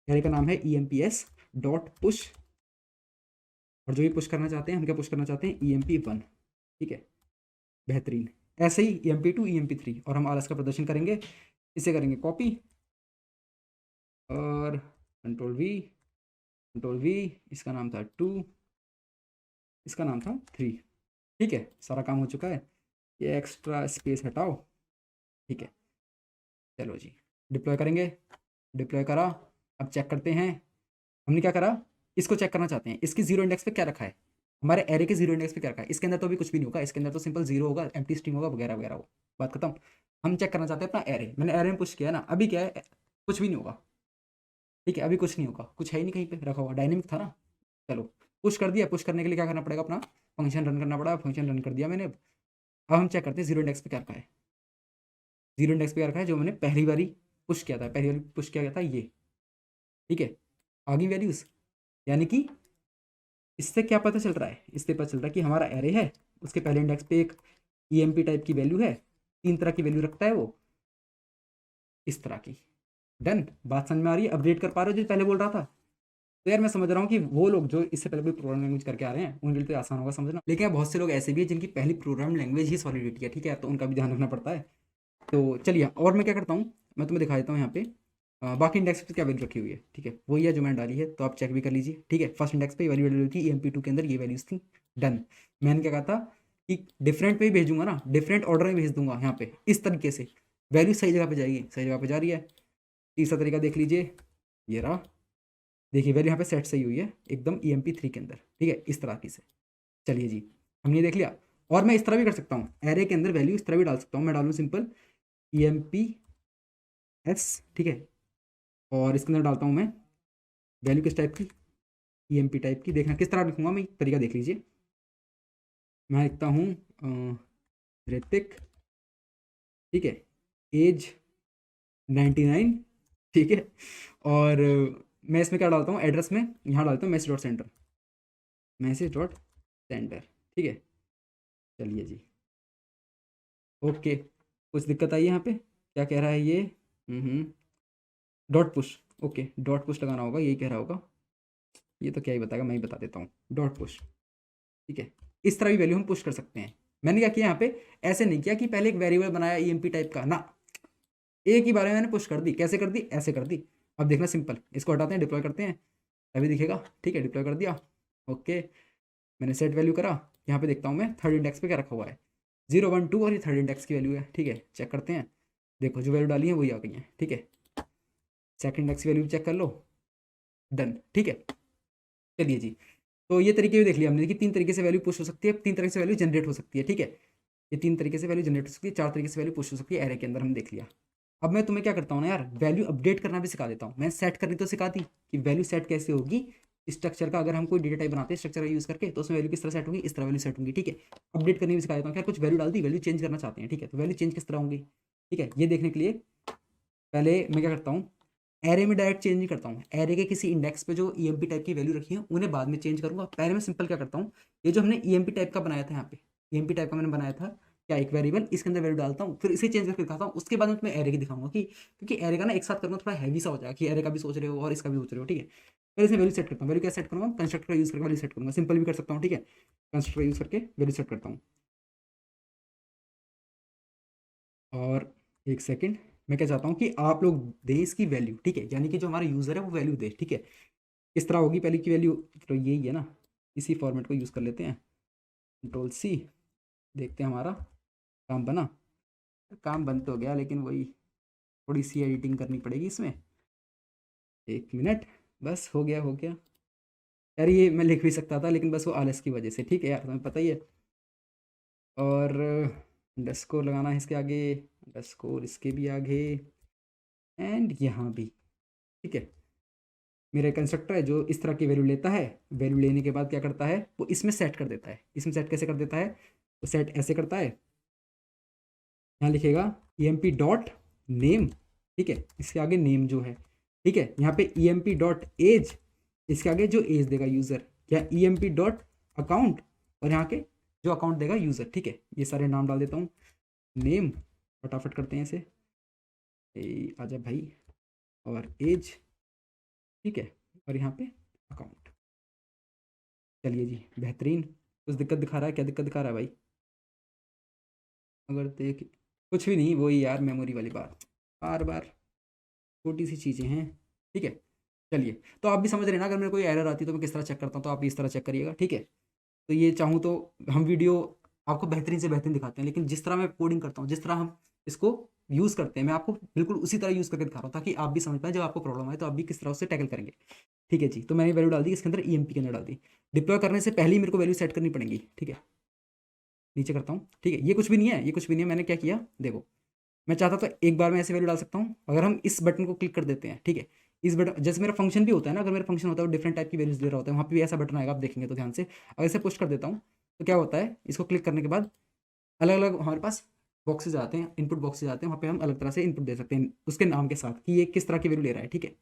एरे का नाम है EMPS डॉट पुश, और जो ये पुश करना चाहते हैं हम क्या पुश करना चाहते हैं, EMP1, ठीक है, बेहतरीन। ऐसे ही EMP2 EMP3, और हम आलस का प्रदर्शन करेंगे, इसे करेंगे कॉपी और कंट्रोल V, इसका नाम था 2, इसका नाम था 3, ठीक है, सारा काम हो चुका है। ये एक्स्ट्रा स्पेस हटाओ, ठीक है, चलो जी डिप्लॉय करेंगे, डिप्लॉय करा। अब चेक करते हैं, हमने क्या करा, इसको चेक करना चाहते हैं, इसकी जीरो इंडेक्स पे क्या रखा है, हमारे एरे के जीरो इंडेक्स पे क्या रखा है। इसके अंदर तो अभी कुछ भी नहीं होगा, इसके अंदर तो सिंपल जीरो होगा, एम्प्टी स्ट्रिंग होगा, वगैरह वगैरह हो, बात खत्म। हम चेक करना चाहते हैं अपना एरे, मैंने एरे में पुश किया ना, अभी क्या है, कुछ भी नहीं होगा, ठीक है, अभी कुछ नहीं होगा, कुछ है ही नहीं कहीं पे रखा हुआ, डायनेमिक था ना। चलो पुश कर दिया, पुश करने के लिए क्या करना पड़ेगा, अपना फंक्शन रन करना पड़ा, फंक्शन रन कर दिया मैंने। अब हम चेक करते हैं जीरो इंडेक्स पे क्या रखा है, जीरो इंडेक्स पे क्या रखा है, जो मैंने पहली बारी पुश किया था, पहली बारी पुश किया गया था ये, ठीक है, आगे वैल्यूज, यानी कि इससे क्या पता चल रहा है, इससे पता चल रहा है कि हमारा एरे है, उसके पहले इंडेक्स पे एक EMP टाइप की वैल्यू है, 3 तरह की वैल्यू रखता है वो, इस तरह की। डन, बात समझ में आ रही है, अपडेट कर पा रहे हो जो पहले बोल रहा था। तो यार मैं समझ रहा हूँ कि वो लोग जो इससे पहले कोई प्रोग्राम लैंग्वेज करके आ रहे हैं उनके लिए तो आसान होगा समझना, लेकिन यार बहुत से लोग ऐसे भी हैं जिनकी पहली प्रोग्राम लैंग्वेज ही सॉलिडिटी है, ठीक है, तो उनका भी ध्यान रखना पड़ता है। तो चलिए, और मैं क्या करता हूँ, मैं तुम्हें दिखा देता हूँ यहाँ पे बाकी इंडेक्स पे क्या वैल्यू रखी हुई है, ठीक है, वही है जो मैंने डाली है, तो आप चेक भी कर लीजिए, ठीक है। फर्स्ट इंडेक्स पे ये वाली वैल्यू थी, EMP2 के अंदर ये वैल्यूज थी। डन, मैंने क्या कहा था कि डिफरेंट पे ही भेजूंगा ना, डिफरेंट ऑर्डर में भेज दूंगा यहाँ पे, इस तरीके से वैल्यू सही जगह पे जाएगी, सही जगह पे जा रही है। तीसरा तरीका देख लीजिए, ये रहा, देखिए वैल्यू यहाँ पे सेट सही हुई है एकदम EMP3 के अंदर, ठीक है, इस तरह की से। चलिए जी, हमने ये देख लिया। और मैं इस तरह भी कर सकता हूँ, एरे के अंदर वैल्यू इस तरह भी डाल सकता हूँ, मैं डालूँ सिंपल EMPS, ठीक है, और इसके अंदर डालता हूँ मैं वैल्यू किस टाइप की, EMP टाइप की। देखना किस तरह लिखूंगा मैं, तरीका देख लीजिए। मैं लिखता हूँ ऋतिक, ठीक है, एज 99, ठीक है, और मैं इसमें क्या डालता हूँ, एड्रेस में यहाँ डालता हूँ message dot centre, message dot centre, ठीक है। चलिए जी, ओके, कुछ दिक्कत आई यहाँ पे, क्या कह रहा है ये, dot push, okay, dot push लगाना होगा, यही कह रहा होगा, ये तो क्या ही बताएगा, मैं ही बता देता हूँ, डॉट पुश, ठीक है। इस तरह भी वैल्यू हम पुश कर सकते हैं। मैंने क्या किया यहाँ पे, ऐसे नहीं किया कि पहले एक वेरिएबल बनाया EMP टाइप का ना, एक ही बारे में मैंने पुश कर दी, कैसे कर दी, ऐसे कर दी। अब देखना सिंपल, इसको हटाते हैं, डिप्लॉय करते हैं, अभी दिखेगा, ठीक है, डिप्लॉय कर दिया, ओके। मैंने सेट वैल्यू करा, यहाँ पे देखता हूँ मैं थर्ड इंडेक्स पे क्या रखा हुआ है, 0 1 2, और ये थर्ड इंडेक्स की वैल्यू है, ठीक है, चेक करते हैं। देखो जो वैल्यू डाली है वही आ गई है, ठीक है। सेकंड इंडेक्स की वैल्यू चेक कर लो, डन, ठीक है। चलिए जी, तो ये तरीके भी देख लिया हमने कि 3 तरीके से वैल्यू पुश हो सकती है, 3 तरीके से वैल्यू जनरेट हो सकती है, ठीक है। ये 3 तरीके से वैल्यू जनरेट हो सकती है, 4 तरीके से वैल्यू पुश हो सकती है एरे के अंदर, हम देख लिया। अब मैं तुम्हें क्या करता हूँ ना यार, वैल्यू अपडेट करना भी सिखा देता हूँ। मैं सेट करनी तो सिखा दी कि वैल्यू सेट कैसे होगी स्ट्रक्चर का, अगर हम कोई डेटा टाइप बनाते हैं स्ट्रक्चर का यूज करके, तो उसमें वैल्यू किस तरह सेट होगी, इस तरह वैल्यू सेट होगी, ठीक है। अपडेट करनी भी सिखा देता हूँ, क्या कुछ वैल्यू डाल दी, वैल्यू चेंज करना चाहते हैं, ठीक है, तो वैल्यू चेंज किस तरह होंगी, ठीक है, ये देखने के लिए पहले मैं क्या करता हूँ, एरे में डायरेक्ट चेंज नहीं करता हूँ, एरे के किसी इंडेक्स पे जो EMP टाइप की वैल्यू रखी है उन्हें बाद में चेंज करूंगा। पहले मैं सिंपल क्या करता हूँ, ये जो हमने EMP टाइप का बनाया था, यहाँ पे EMP टाइप का मैंने बनाया था, क्या एक वेरिएबल, इसके अंदर वैल्यू डालता हूँ, फिर इसे चेंज करके दिखाता हूँ, उसके बाद में तुम्हें एरे की दिखाऊंगा कि, क्योंकि एरे का ना एक साथ करूँगा थोड़ा हैवी सा हो जाएगा, कि एरे का भी सोच रहे हो और इसका भी सोच रहे हो, ठीक है। पहले इसमें वैल्यू सेट करता हूँ, वैल्यू क्या सेट करूँगा, कंस्ट्रक्टर का यूज करके वैल्यू सेट करूँगा, सिंपल भी कर सकता हूँ, ठीक है, कंस्ट्रक्टर यूज करके वैल्यू सेट करता हूँ। और एक सेकेंड, मैं क्या चाहता हूँ कि आप लोग दें इसकी वैल्यू, ठीक है, यानी कि जो हमारा यूज़र है वो वैल्यू दे, ठीक है। किस तरह होगी पहले की वैल्यू, तो यही है ना, इसी फॉर्मेट को यूज़ कर लेते हैं, कंट्रोल C, देखते हैं हमारा काम बना। काम बन तो गया, लेकिन वही थोड़ी सी एडिटिंग करनी पड़ेगी इसमें, 1 मिनट, बस हो गया हो गया। यार ये मैं लिख भी सकता था, लेकिन बस वो आलस की वजह से, ठीक है यार, तुम्हें पता ही है। और अंडरस्कोर लगाना है इसके आगे, अंडरस्कोर इसके भी आगे, एंड यहाँ भी, ठीक है। मेरा कंस्ट्रक्टर है जो इस तरह की वैल्यू लेता है, वैल्यू लेने के बाद क्या करता है, वो इसमें सेट कर देता है। इसमें सेट कैसे कर देता है, तो सेट ऐसे करता है, यहाँ लिखेगा EMP डॉट नेम, ठीक है, इसके आगे नेम जो है, ठीक है, यहाँ पे emp डॉट एज, इसके आगे जो एज देगा यूज़र, या emp डॉट अकाउंट, और यहाँ के जो अकाउंट देगा यूज़र, ठीक है, ये सारे नाम डाल देता हूँ। नेम, फटाफट करते हैं इसे, आजा भाई, और एज, ठीक है, और यहाँ पे अकाउंट। चलिए जी, बेहतरीन। कुछ दिक्कत दिखा रहा है? क्या दिक्कत दिखा रहा है भाई? अगर देख, कुछ भी नहीं, वही यार मेमोरी वाली बात, बार बार छोटी सी चीज़ें हैं, ठीक है। चलिए, तो आप भी समझ रहे हैं ना, अगर मेरे कोई एरर आती है तो मैं किस तरह चेक करता हूँ, तो आप भी इस तरह चेक करिएगा, ठीक है। तो ये चाहूँ तो हम वीडियो आपको बेहतरीन से बेहतरीन दिखाते हैं, लेकिन जिस तरह मैं कोडिंग करता हूँ, जिस तरह हम इसको यूज़ करते हैं, मैं आपको बिल्कुल उसी तरह यूज़ करके दिखा रहा हूँ, ताकि आप भी समझ पाएं जब आपको प्रॉब्लम आए तो आप भी किस तरह उससे टैकल करेंगे, ठीक है जी। तो मैंने वैल्यू डाल दी इसके अंदर, emp के अंदर डाल दी। डिप्लॉय करने से पहले ही मेरे को वैल्यू सेट करनी पड़ेगी, ठीक है। नीचे करता हूँ, ठीक है, ये कुछ भी नहीं है, ये कुछ भी नहीं है। मैंने क्या किया देखो, मैं चाहता तो एक बार में ऐसे वैल्यू डाल सकता हूँ। अगर हम इस बटन को क्लिक कर देते हैं, ठीक है, इस बटन, जैसे मेरा फंक्शन भी होता है ना, अगर मेरा फंक्शन होता है वो डिफरेंट टाइप की वैल्यूज दे रहा होता है, वहाँ पे भी ऐसा बटन आएगा, आप देखेंगे तो ध्यान से। अगर इसे पुश कर देता हूँ तो क्या होता है, इसको क्लिक करने के बाद अलग अलग हमारे पास बॉक्सेज आते हैं, इनपुट बॉक्सेज आते हैं, वहाँ पे हम अलग तरह से इनपुट दे सकते हैं उसके नाम के साथ, कि ये किस तरह की वैल्यू ले रहा है, ठीक है,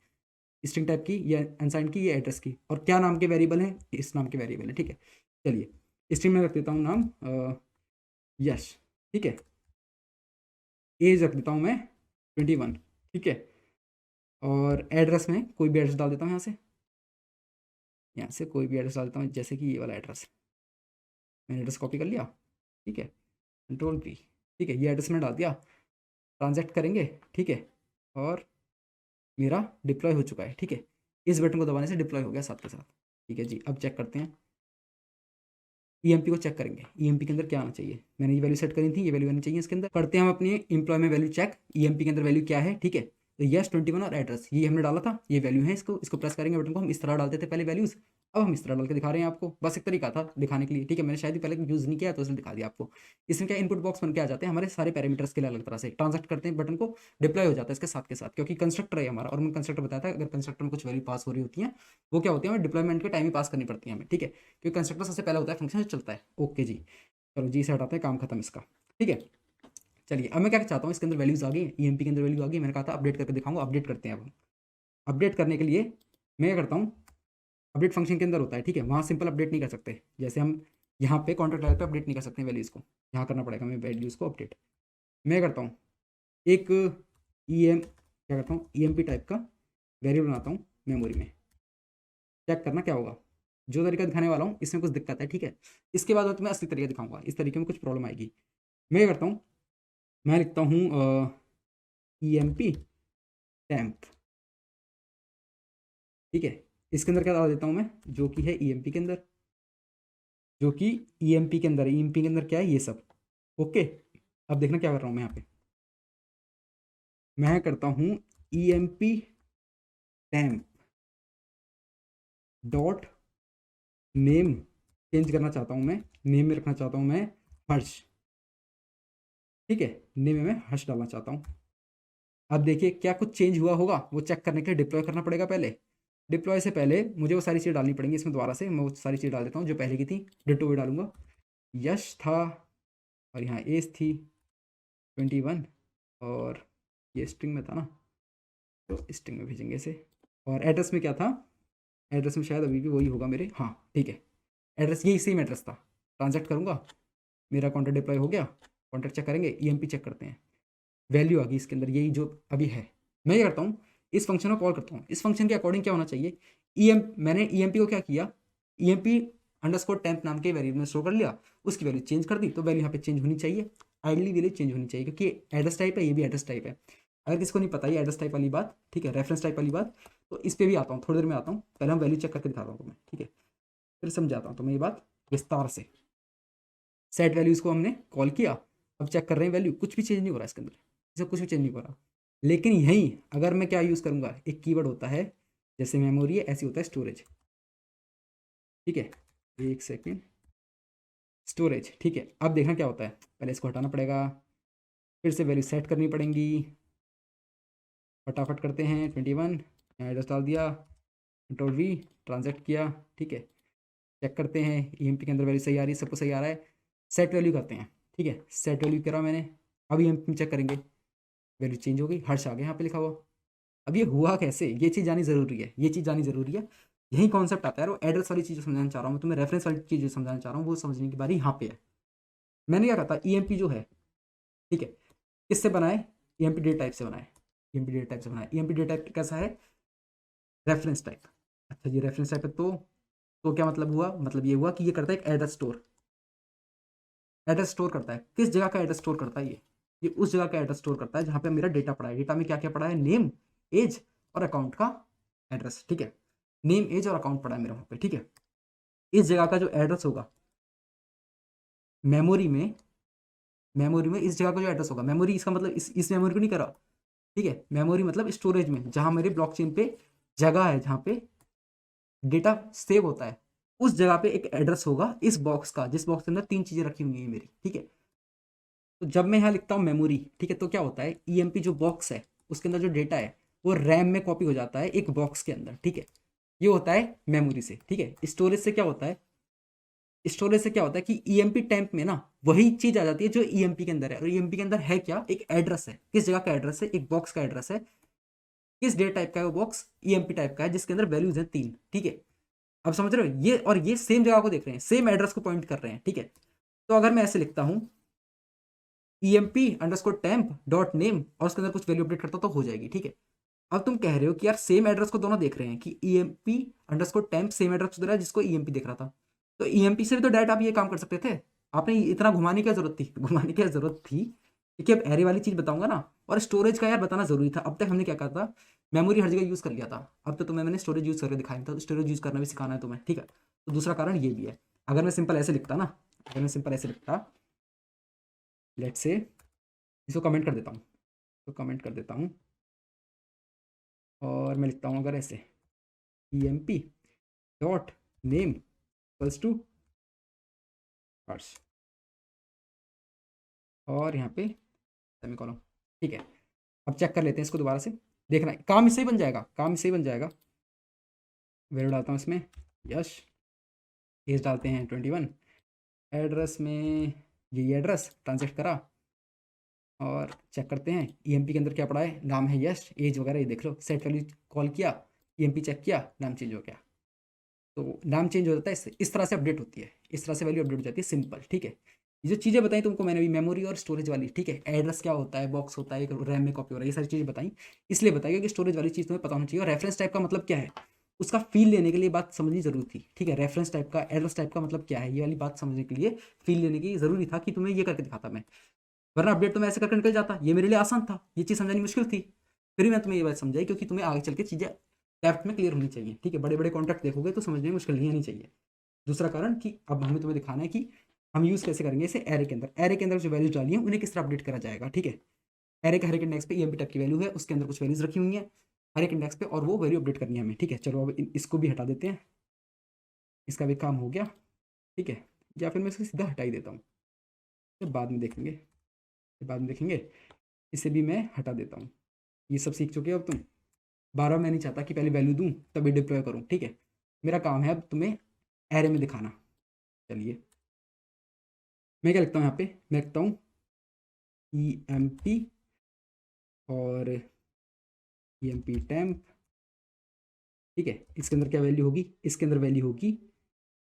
स्ट्रिंग टाइप की, या अनसाइंड की, या एड्रेस की, और क्या नाम के वेरिएबल है, इस नाम के वेरिएबल है, ठीक है। चलिए, स्ट्रिंग में रख देता हूँ नाम यश, ठीक है। एज रख देता हूँ मैं 21, ठीक है। और एड्रेस में कोई भी एड्रेस डाल देता हूँ, यहाँ से कोई भी एड्रेस डाल देता हूँ, जैसे कि ये वाला एड्रेस, मैंने एड्रेस कॉपी कर लिया, ठीक है, कंट्रोल P, ठीक है, ये एड्रेस मैंने डाल दिया। ट्रांजैक्ट करेंगे, ठीक है, और मेरा डिप्लॉय हो चुका है, ठीक है। इस बटन को दबाने से डिप्लॉय हो गया साथ के साथ, ठीक है जी। अब चेक करते हैं, emp को चेक करेंगे, emp के अंदर क्या आना चाहिए। मैंने ये वैल्यू सेट करी थी, ये वैल्यू आनी चाहिए इसके अंदर। करते हैं हम अपनी एम्प्लॉय में वैल्यू चेक, emp के अंदर वैल्यू क्या है, ठीक है। तो यस 21 और एड्रेस ये हमने डाला था, ये वैल्यू है। इसको प्रेस करेंगे बटन को, हम इस तरह डालते थे पहले वैल्यूज, अब हम इस तरह डाल के दिखा रहे हैं आपको, बस एक तरीका था दिखाने के लिए, ठीक है। मैंने शायद ही पहले यूज़ नहीं किया तो इसलिए दिखा दिया आपको। इसमें क्या इनपुट बॉक्स बन के आ जाते हैं हमारे सारे पैरामीटर्स के लिए, अलग तरह से ट्रांजेक्ट करते हैं बटन को, डिप्लॉय हो जाता है इसके साथ के साथ, क्योंकि कंस्ट्रक्टर है हमारा। और मैंने कंस्ट्रक्टर बताया था, अगर कंस्ट्रक्टर में कुछ वैल्यू पास हो रही होती है, वो क्या होती है, हमें डिप्लॉयमेंट के टाइम ही पास करनी पड़ती है हमें, ठीक है, क्योंकि कंस्ट्रक्टर सबसे पहले होता है, फंक्शन चलता है। ओके जी, चलो जी, इसे हटाते हैं, काम खत्म इसका, ठीक है। चलिए, अब मैं क्या चाहता हूँ, इसके अंदर वैल्यूज आ गई, emp के अंदर वैल्यू आ गई, मैंने कहा था अपडेट करके दिखाऊंगा, अपडेट करते हैं अब। अपडेट करने के लिए मैं क्या करता हूँ, अपडेट फंक्शन के अंदर होता है, ठीक है, वहाँ सिंपल अपडेट नहीं कर सकते, जैसे हम यहाँ पे कॉन्ट्रैक्ट लेवल पे अपडेट नहीं कर सकते वैल्यूज़ को, यहाँ करना पड़ेगा हमें वैल्यूज़ को अपडेट। मैं करता हूँ एक क्या करता हूँ, emp टाइप का वेरिएबल बनाता हूँ मेमोरी में। चेक करना क्या होगा, जो तरीका दिखाने वाला हूँ इसमें कुछ दिक्कत है, ठीक है। इसके बाद मैं तुम्हें असली तरीका दिखाऊंगा, इस तरीके में कुछ प्रॉब्लम आएगी। मैं क्या करता हूँ, मैं लिखता हूँ emp temp, ठीक है। इसके अंदर क्या डाल देता हूँ मैं, जो कि है emp के अंदर, जो कि emp के अंदर है। emp के अंदर क्या है, ये सब ओके। अब देखना क्या कर रहा हूँ मैं यहाँ पे, मैं करता हूँ emp temp dot name, change करना चाहता हूँ मैं, नेम में रखना चाहता हूँ मैं हर्ष, ठीक है, नेम में मैं हर्ष डालना चाहता हूँ। अब देखिए क्या कुछ चेंज हुआ होगा, वो चेक करने के लिए डिप्लॉय करना पड़ेगा पहले। डिप्लॉय से पहले मुझे वो सारी चीज़ डालनी पड़ेंगी इसमें, दोबारा से मैं वो सारी चीज़ डाल देता हूँ जो पहले की थी, डिटो भी डालूंगा। यश था, और यहाँ एज थी 21, और ये स्ट्रिंग में था ना, तो स्ट्रिंग में भेजेंगे इसे। और एड्रेस में क्या था, एड्रेस में शायद अभी भी वही होगा मेरे, हाँ ठीक है, एड्रेस यही सेम एड्रेस था। ट्रांजैक्ट करूँगा, मेरा कॉन्टैक्ट डिप्लॉय हो गया, कॉन्टैक्ट चेक करेंगे, emp चेक करते हैं, वैल्यू आ गई इसके अंदर, यही जो अभी है। मैं क्या करता हूँ, इस फंक्शन को कॉल करता हूँ। इस फंक्शन के अकॉर्डिंग क्या होना चाहिए, मैंने emp को क्या किया, emp अंडरस्कोर टेम्प नाम के वेरिएबल में स्टोर कर लिया, उसकी वैल्यू चेंज कर दी, तो वैल्यू यहाँ पे चेंज होनी चाहिए, आइडली वैल्यू चेंज होनी चाहिए, क्योंकि एड्रेस टाइप है, ये भी एड्रेस टाइप है। अगर किसको नहीं पता ये एड्रेस टाइप वाली बात, ठीक है, रेफरेंस टाइप वाली बात, तो इस पर भी आता हूँ, थोड़ी देर में आता हूँ, पहले हम वैल्यू चेक करके दिखाता हूँ तुम्हें, ठीक है, फिर समझाता हूँ तुम्हें ये बात विस्तार से। सेट वैल्यूज को हमने कॉल किया, अब चेक कर रहे हैं वैल्यू, कुछ भी चेंज नहीं हो रहा इसके अंदर, इसे कुछ भी चेंज नहीं हो रहा। लेकिन यहीं अगर मैं क्या यूज़ करूँगा, एक कीवर्ड होता है, जैसे मेमोरी है ऐसी होता है स्टोरेज, ठीक है। एक सेकेंड, स्टोरेज, ठीक है। अब देखना क्या होता है, पहले इसको हटाना पड़ेगा, फिर से वैल्यू सेट करनी पड़ेंगी, फटाफट करते हैं। 21 एड्रेस डाल दिया, कंट्रोल V, ट्रांजैक्ट किया, ठीक है। चेक करते हैं emp के अंदर वैल्यू सही आ रही है, सबको सही आ रहा है। सेट वैल्यू करते हैं, ठीक है, सेट वैल्यू करा मैंने, अब emp में चेक करेंगे, वैल्यू चेंज हो गई, हर्ष आ गया यहाँ पे लिखा हुआ। अब ये हुआ कैसे, ये चीज़ जानी जरूरी है, ये चीज़ जानी जरूरी है। यही कॉन्सेप्ट आता है, वो एड्रेस वाली चीज़ समझाना चाह रहा हूँ, तुम्हें रेफरेंस वाली चीज़ समझाना चाह रहा हूँ, वो समझने की बारी यहाँ पे है। मैंने क्या कहा था, ईएमपी जो है, ठीक है, किससे बनाए, ईएमपी डेटा टाइप से बनाए, ईएमपी डेटा टाइप से बनाए। ईएमपी डेटा टाइप कैसा है, रेफरेंस टाइप। अच्छा ये रेफरेंस टाइप है, तो क्या मतलब हुआ, मतलब ये हुआ कि ये करता है एक एड्रेस स्टोर। एड्रेस स्टोर करता है, किस जगह का एड्रेस स्टोर करता है, ये उस जगह का एड्रेस स्टोर करता है जहाँ पे मेरा डेटा पड़ा है। डेटा में क्या क्या पड़ा है, नेम, एज और अकाउंट का एड्रेस, ठीक है, नेम एज और अकाउंट पड़ा है मेरे वहाँ पे, ठीक है। इस जगह का जो एड्रेस होगा मेमोरी में, मेमोरी में इस जगह का जो एड्रेस होगा, मेमोरी इसका मतलब इस मेमोरी को नहीं करा, ठीक है, मेमोरी मतलब स्टोरेज में जहाँ मेरे ब्लॉकचेन पे जगह है, जहाँ पे डेटा सेव होता है, उस जगह पे एक एड्रेस होगा इस बॉक्स का, जिस बॉक्स के अंदर तीन चीजें रखी हुई हैं मेरी, ठीक है। तो जब मैं यहाँ लिखता हूँ मेमोरी, ठीक है, तो क्या होता है, ईएमपी जो बॉक्स है उसके अंदर जो डेटा है वो रैम में कॉपी हो जाता है एक बॉक्स के अंदर, ठीक है। ये होता है मेमोरी से, ठीक है। स्टोरेज से क्या होता है, स्टोरेज से क्या होता है कि ईएमपी टैंप में ना वही चीज आ जाती है जो ईएमपी के अंदर है, और ईएमपी के अंदर है क्या, एक एड्रेस है, किस जगह का एड्रेस है, एक बॉक्स का एड्रेस है। किस डेटा टाइप का है वो बॉक्स, ईएमपी टाइप का है, जिसके अंदर वैल्यूज है तीन, ठीक है। अब समझ रहे हो, ये और ये सेम जगह को देख रहे हैं, सेम एड्रेस को पॉइंट कर रहे हैं, ठीक है। तो अगर मैं ऐसे लिखता हूँ emp_temp.name और उसके अंदर कुछ वैल्यू अपडेट करता तो हो जाएगी, ठीक है। अब तुम कह रहे हो कि यार सेम एड्रेस को दोनों देख रहे हैं, कि emp_temp सेम एड्रेस को दे रहा है जिसको ईएमपी देख रहा था, तो ईएमपी से भी तो डायरेक्ट आप ये काम कर सकते थे। आपने इतना घुमाने की क्या जरूरत थी, घुमाने की क्या जरूरत थी, क्योंकि अब एरे वाली चीज बताऊंगा ना, और स्टोरेज का यार बताना जरूरी था। अब तक हमने क्या कहा था, मेमोरी हर जगह यूज कर लिया था, अब तो तुम्हें मैंने स्टोरेज यूज करके दिखाया था, तो स्टोरेज यूज करना भी सिखाना है तुम्हें, ठीक है। तो दूसरा कारण ये भी है। अगर मैं सिंपल ऐसे लिखता ना, अगर मैं सिंपल ऐसे लिखता, लेट से, इसको कमेंट कर देता हूँ, तो कमेंट कर देता हूँ, और मैं लिखता हूँ अगर ऐसे, emp.name=, और यहाँ पे सेमीकोलन, ठीक है। अब चेक कर लेते हैं इसको दोबारा से, देखना है काम इससे ही बन जाएगा, काम इससे ही बन जाएगा। वैल्यू डालता हूँ इसमें, यश, एज डालते हैं 21, एड्रेस में यही एड्रेस ट्रांजेक्ट करा, और चेक करते हैं ईएमपी के अंदर क्या पड़ा है, नाम है यश, एज वगैरह ये देख लो, सेट वैल्यू कॉल किया, ईएमपी चेक किया, नाम चेंज हो गया। तो नाम चेंज हो जाता है, इस तरह से अपडेट होती है, इस तरह से वैल्यू अपडेट हो जाती है, सिंपल, ठीक है। ये जो चीज़ें बताई तुमको मैंने अभी, मेमोरी और स्टोरेज वाली, ठीक है, एड्रेस क्या होता है, बॉक्स होता है, रैम में कॉपी हो रहा है, ये सारी चीज़ें बताई, इसलिए बताइए कि स्टोरेज वाली चीज़ तुम्हें पता होनी चाहिए। और रेफरेंस टाइप का मतलब क्या है, उसका फील लेने के लिए बात समझनी जरूरी थी, ठीक है। रेफरेंस टाइप का, एड्रेस टाइप का मतलब क्या है, ये वाली बात समझने के लिए फील लेने की जरूरी था कि तुम्हें ये करके दिखाता मैं, वरना अपडेट तो मैं ऐसे करके निकल जाता, ये मेरे लिए आसान था, ये चीज़ समझानी मुश्किल थी। फिर भी मैं तुम्हें ये बात समझाई क्योंकि तुम्हें आगे चल के चीज़ें डेप्थ में क्लियर होनी चाहिए, ठीक है। बड़े बड़े कॉन्ट्रैक्ट देखोगे तो समझने में मुश्किल नहीं आनी चाहिए। दूसरा कारण कि अब हमें तुम्हें दिखाना है कि हम यूज़ कैसे करेंगे इसे एरे के अंदर, एरे के अंदर जो वैल्यूज डाली है उन्हें किस तरह अपडेट करा जाएगा, ठीक है। एरे के हर एक इंडेक्स पे ईएमपी टाइप की वैल्यू है, उसके अंदर कुछ वैल्यूज रखी हुई हैं हर एक इंडेक्स पे, और वो वैल्यू अपडेट करनी है हमें, ठीक है। चलो अब इसको भी हटा देते हैं, इसका भी काम हो गया, ठीक है। या फिर मैं इसको सीधा हटा ही देता हूँ, फिर बाद में देखेंगे, फिर बाद में देखेंगे। इसे भी मैं हटा देता हूँ, ये सब सीख चुके हो अब तुम। बार बार मैं नहीं चाहता कि पहले वैल्यू दूँ तभी डिप्लॉय करूँ, ठीक है। मेरा काम है अब तुम्हें एरे में दिखाना। चलिए मैं क्या लिखता हूँ यहाँ पे, मैं लिखता हूँ EMP और EMP_temp, ठीक है। इसके अंदर क्या वैल्यू होगी, इसके अंदर वैल्यू होगी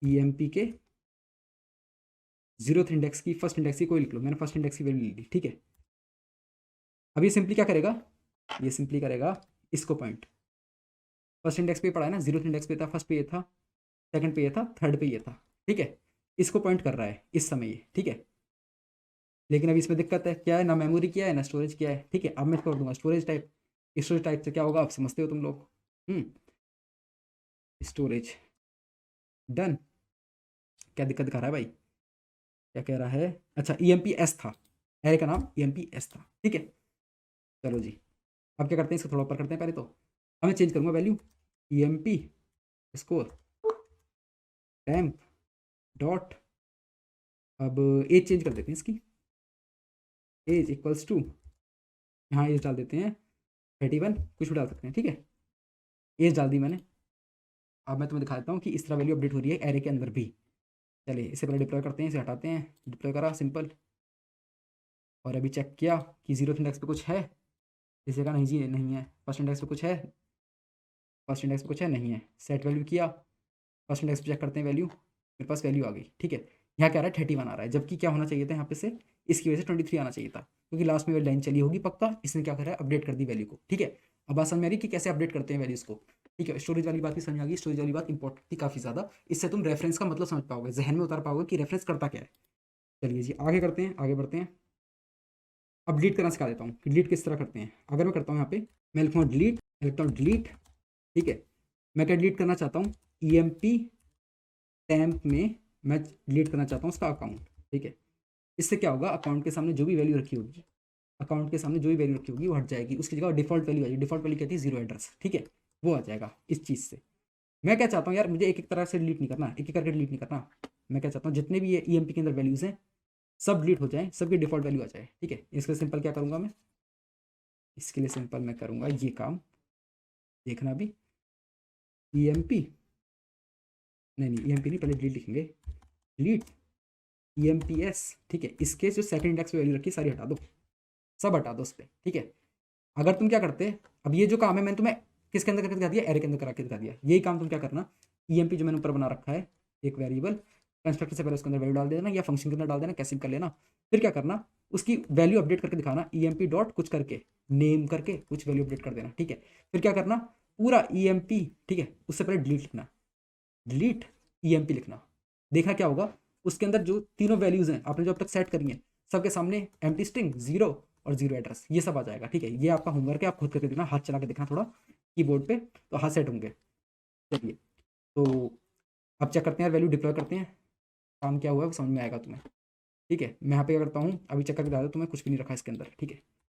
EMP के 0th इंडेक्स की, फर्स्ट इंडेक्स की, कोई लिख लो, मैंने फर्स्ट इंडेक्स की वैल्यू ली, ठीक है। अब ये सिंपली क्या करेगा, ये सिंपली करेगा इसको पॉइंट, फर्स्ट इंडेक्स पे पढ़ा है ना, 0th इंडेक्स पे था, फर्स्ट पे ये था, सेकंड पे ये था, थर्ड पे ये था, ठीक है। इसको पॉइंट कर रहा है इस समय ये, ठीक है। लेकिन अभी इसमें दिक्कत है, क्या है, ना मेमोरी क्या है ना स्टोरेज क्या है, ठीक है। अब मैं कर दूंगा स्टोरेज टाइप, स्टोरेज टाइप से क्या होगा आप समझते हो तुम लोग, स्टोरेज डन। क्या दिक्कत दिखा रहा है भाई, क्या कह रहा है, अच्छा EMP_S था, एरे का नाम EMP_S था, ठीक है। चलो जी, अब क्या करते हैं, इसको थोड़ा ऊपर करते हैं पहले, तो अब मैं चेंज करूंगा वैल्यू EMP_temp डॉट, अब एज चेंज कर देते हैं इसकी, एज इक्वल्स टू, यहाँ एज डाल देते हैं 31, कुछ भी डाल सकते हैं, ठीक है। एज डाल दी मैंने। अब मैं तुम्हें दिखा देता हूँ कि इस तरह वैल्यू अपडेट हो रही है एरे के अंदर भी। चलिए इसे पहले डिप्लॉय करते हैं, इसे हटाते हैं, डिप्लॉय करा सिंपल, और अभी चेक किया कि 0th इंडेक्स पे कुछ है, इसे का नहीं जी नहीं है, फर्स्ट इंडेक्स पे कुछ है, फर्स्ट इंडेक्स पे कुछ है नहीं है, सेट वैल्यू किया, फर्स्ट इंडेक्स पे चेक करते हैं वैल्यू, मेरे पास वैल्यू आ गई, ठीक है। यहाँ क्या आ रहा है 31 आ रहा है, जबकि क्या होना चाहिए था यहाँ पे से, इसकी वजह से 23 आना चाहिए था, क्योंकि लास्ट में लाइन चली होगी पक्का, इसने क्या करा है अपडेट कर दी वैल्यू को, ठीक है। अब बात समझ में आ रही कि कैसे अपडेट करते हैं वैल्यूज़ को, ठीक है। स्टोरेज वाली बात भी समझ आ गई, स्टोरेज वाली बात इंपॉर्टेंट थी काफ़ी ज़्यादा, इससे तुम रेफरेंस का मतलब समझ पाओगे, जहन में उतार पाओगे कि रेफरेंस करता क्या है। चलिए जी आगे करते हैं, आगे बढ़ते हैं। अब डिलीट करना सिखा देता हूँ कि डिलीट किस तरह करते हैं। अगर मैं करता हूँ यहाँ पे, मैं लिखता हूँ डिलीट, मैं लिखता हूँ डिलीट, ठीक है। मैं क्या डिलीट करना चाहता हूँ, EMP टैम्प में मैं डिलीट करना चाहता हूँ उसका अकाउंट, ठीक है। इससे क्या होगा, अकाउंट के सामने जो भी वैल्यू रखी होगी, अकाउंट के सामने जो भी वैल्यू रखी होगी वो हट जाएगी, उसकी जगह डिफॉल्ट वैल्यू आएगी, डिफॉल्ट वैल्यू कहती है जीरो एड्रेस, ठीक है। वो आ जाएगा इस चीज़ से। मैं क्या चाहता हूँ यार, मुझे एक एक तरह से डिलीट नहीं करना, एक एक करके डिलीट नहीं करना। मैं क्या चाहता हूँ जितने भी ये EMP के अंदर वैल्यूज़ हैं सब डिलीट हो जाए, सबकी डिफॉल्ट वैल्यू आ जाए, ठीक है। इसके सिंपल क्या करूँगा मैं, इसके लिए सिंपल मैं करूँगा ये काम, देखना भी EMP, नहीं EMP नहीं, पहले डिलीट लिखेंगे, डिलीट EMPS, ठीक है। इसके जो सेकंड इंडेक्स पे वैल्यू रखी सारी हटा दो, सब हटा दो उस पर, ठीक है। अगर तुम क्या करते, अब ये जो काम है मैंने तुम्हें किसके अंदर करके दिखा दिया, एरे के अंदर करा के दिखा दिया, यही काम तुम क्या करना, EMP जो मैंने ऊपर बना रखा है एक वेरिएबल, कंस्ट्रक्टर से पहले उसके अंदर वैल्यू डाल देना या फंक्शन के अंदर डाल देना, कैसे भी कर लेना। फिर क्या करना, उसकी वैल्यू अपडेट करके दिखाना, EMP डॉट कुछ करके नेम करके कुछ वैल्यू अपडेट कर देना, ठीक है। फिर क्या करना, पूरा EMP, ठीक है, उससे पहले डिलीट लिखना, डिलीट EMP लिखना। देखना क्या होगा, उसके अंदर जो तीनों वैल्यूज हैं आपने जो अब तक सेट करी हैं, सबके सामने एम्प्टी स्ट्रिंग, जीरो और जीरो एड्रेस, ये सब आ जाएगा, ठीक है। ये आपका होमवर्क है, आप खुद करके देखना, हाथ चला के देखना थोड़ा कीबोर्ड पे, तो हाथ सेट होंगे। चलिए, तो अब चेक करते हैं, वैल्यू डिप्लॉय करते हैं, काम क्या हुआ है वो समझ में आएगा तुम्हें, ठीक है। मैं यहाँ पे क्या करता हूँ, अभी चेक करके दिखा देता हूँ, तुम्हें कुछ भी नहीं रखा इसके अंदर, ठीक है।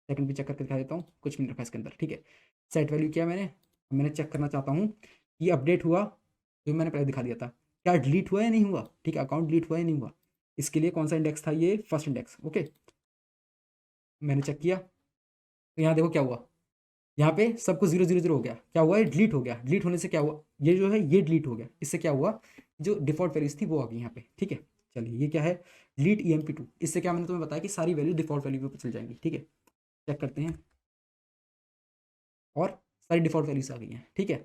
सेकंड भी चेक करके दिखा देता हूँ, कुछ भी नहीं रखा इसके अंदर, ठीक है। सेट वैल्यू किया मैंने, मैंने चेक करना चाहता हूँ कि अपडेट हुआ, जो मैंने पहले दिखा दिया था, क्या डिलीट हुआ या नहीं हुआ, ठीक है, अकाउंट डिलीट हुआ या नहीं हुआ। इसके लिए कौन सा इंडेक्स था, ये फर्स्ट इंडेक्स, ओके। मैंने चेक किया, तो यहाँ देखो क्या हुआ, यहाँ पे सब कुछ जीरो जीरो जीरो हो गया, क्या हुआ, ये डिलीट हो गया। डिलीट होने से क्या हुआ, ये जो है ये डिलीट हो गया, इससे क्या हुआ, जो डिफॉल्ट वैल्यूज थी वो आ गई यहाँ पे, ठीक है। चलिए ये क्या है, डिलीट EMP2, इससे क्या मैंने तुम्हें बताया कि सारी वैल्यू डिफॉल्ट वैल्यू पे चल जाएंगी, ठीक है। चेक करते हैं, और सारी डिफॉल्ट वैल्यूज आ गई हैं, ठीक है।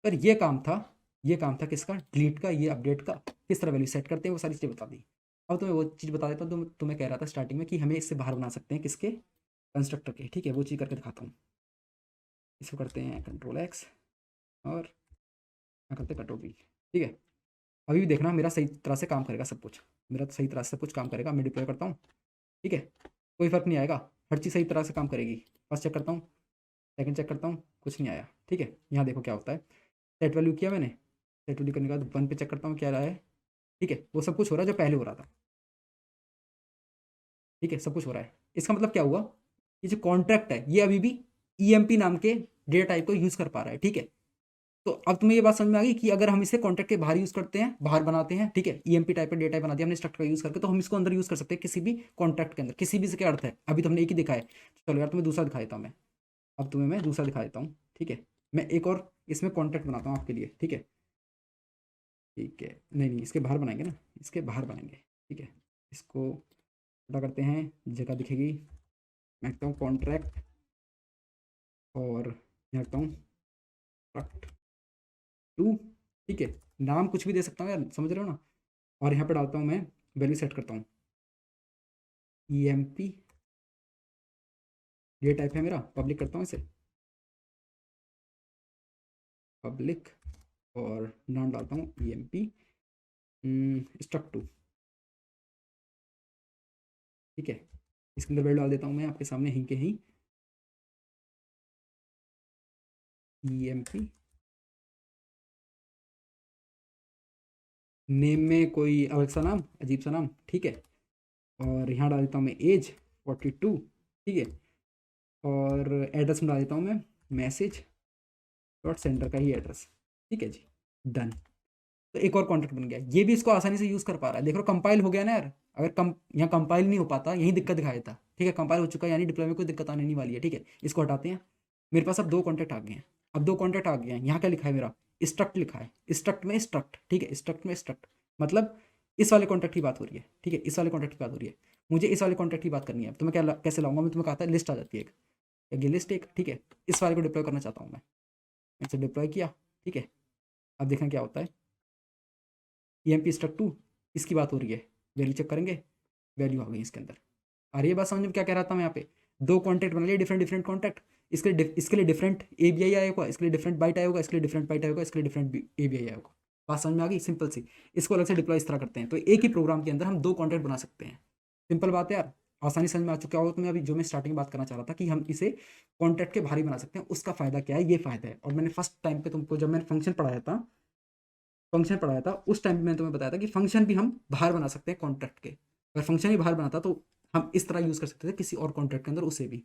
पर ये काम था, ये काम था किसका, डिलीट का, ये अपडेट का, किस तरह वैल्यू सेट करते हैं वो सारी चीज़ें बता दी। अब तुम्हें वो चीज़ बता देता हूँ, तुम्हें कह रहा था स्टार्टिंग में कि हमें इससे बाहर बना सकते हैं किसके, कंस्ट्रक्टर के, ठीक है। वो चीज़ करके दिखाता हूँ, इसको करते हैं Ctrl+X और क्या करते हैं Ctrl+V, ठीक है। अभी भी देखना मेरा सही तरह से काम करेगा सब कुछ, मेरा तो सही तरह से सब कुछ काम करेगा। मैं डिप्लॉय करता हूँ, ठीक है, कोई फर्क नहीं आएगा, हर चीज़ सही तरह से काम करेगी। फर्स्ट चेक करता हूँ, सेकंड चेक करता हूँ, कुछ नहीं आया, ठीक है। यहाँ देखो क्या होता है, सेट वैल्यू किया मैंने, सेट वैल्यू करने के बाद वन पे चेक करता हूँ क्या रहा है, ठीक है। वो सब कुछ हो रहा है जो पहले हो रहा था, ठीक है, सब कुछ हो रहा है। इसका मतलब क्या हुआ, ये जो कॉन्ट्रैक्ट है ये अभी भी EMP नाम के डेटा टाइप को यूज़ कर पा रहा है, ठीक है। तो अब तुम्हें ये बात समझ में आ गई कि अगर हम इसे कॉन्ट्रैक्ट के बाहर यूज़ करते हैं, बाहर बनाते हैं, ठीक है, EMP टाइप का डेटा टाइप बना दिया हमने स्ट्रक्चर का यूज़ करके, तो हम इसको अंदर यूज़ कर सकते हैं किसी भी कॉन्ट्रैक्ट के अंदर, किसी भी से क्या अर्थ है, अभी तो हमने एक ही दिखाया है। चलो यार तुम्हें दूसरा दिखा देता हूँ मैं, अब तुम्हें मैं दूसरा दिखा देता हूँ, ठीक है। मैं एक और इसमें कॉन्ट्रैक्ट बनाता हूँ आपके लिए, ठीक है, ठीक है। नहीं नहीं इसके बाहर बनाएंगे ना, इसके बाहर बनाएंगे, ठीक है। इसको छोटा करते हैं, जगह दिखेगी, मैं लिखता हूँ कॉन्ट्रैक्ट, और यहाँ लिखता हूँ ट्रक्ट टू, ठीक है। नाम कुछ भी दे सकता हूँ यार, समझ रहे हो ना। और यहाँ पे डालता हूँ मैं, वैल्यू सेट करता हूँ EMP, ये टाइप है मेरा, पब्लिक करता हूँ इसे, पब्लिक, और नाम डालता हूँ EMP स्ट्रक्ट टू, ठीक है। इसके अंदर वैल्यू डाल देता हूँ मैं आपके सामने ही के ही, EMP नेम में कोई अलग सा नाम, अजीब सा नाम, ठीक है। और यहाँ डाल देता हूँ मैं एज 42, ठीक है। और एड्रेस में डाल देता हूँ मैं मैसेज डॉट सेंटर का ही एड्रेस, ठीक है जी, डन। तो एक और कॉन्ट्रैक्ट बन गया, ये भी इसको आसानी से यूज़ कर पा रहा है, देख लो कंपाइल हो गया ना यार। अगर यहाँ कंपाइल नहीं हो पाता, यही दिक्कत दिखाया था, ठीक है। कंपाइल हो चुका है, यानी डिप्लॉय में कोई दिक्कत आने नहीं वाली है, ठीक है। इसको हटाते हैं, मेरे पास अब दो कॉन्टैक्ट आ गए हैं, अब दो कॉन्टैक्ट आ गए हैं। यहाँ क्या लिखा है मेरा, स्ट्रक्ट लिखा है, स्ट्रक्ट में स्ट्रक्ट, ठीक है, स्ट्रक्ट में स्ट्रक्ट, मतलब इस वाले कॉन्टैक्ट की बात हो रही है, ठीक है, इस वाले कॉन्टैक्ट की बात हो रही है। मुझे इस वाले कॉन्टैक्ट की बात करनी है, तो मैं क्या कैसे लाऊंगा, मैं तुम्हें कहा था लिस्ट आ जाती है एक, या गिलिस्ट एक, ठीक है। इस वाले को डिप्लॉय करना चाहता हूँ मैं, इसे डिप्लॉय किया, ठीक है। अब देखना क्या होता है, EMP स्ट्रक 2, इसकी बात हो रही है, वैल्यू चेक करेंगे, वैल्यू आ गई इसके अंदर। आ रही है बात समझ में क्या कह रहा था मैं यहाँ पे, दो कॉन्टैक्ट बना लिए, डिफरेंट डिफरेंट कॉन्टैक्ट, इसके लिए डिफरेंट ABI आया होगा, इसके लिए डिफरेंट बाइट आया होगा, इसके लिए डिफरेंट बाइट आया होगा, इसके लिए डिफरेंट ABI आया होगा। बात समझ में आ गई, सिंपल सी। इसको अलग से डिप्लॉय इस तरह करते हैं, तो एक ही प्रोग्राम के अंदर हम दो कॉन्टैक्ट बना सकते हैं। सिंपल बात है यार, आसानी समझ में आ चुका होगा तुम्हें। अभी जो मैं स्टार्टिंग में बात करना चाह रहा था कि हम इसे कॉन्टैक्ट के बाहर ही बना सकते हैं, उसका फायदा क्या है, ये फायदा है। और मैंने फर्स्ट टाइम पे तुमको जब मैंने फंक्शन पढ़ाया था उस टाइम पे मैंने तुम्हें बताया था कि फंक्शन भी हम बाहर बना सकते हैं कॉन्ट्रैक्ट के। अगर फंक्शन ही बाहर बनाता तो हम इस तरह यूज़ कर सकते थे किसी और कॉन्ट्रैक्ट के अंदर, उसे भी,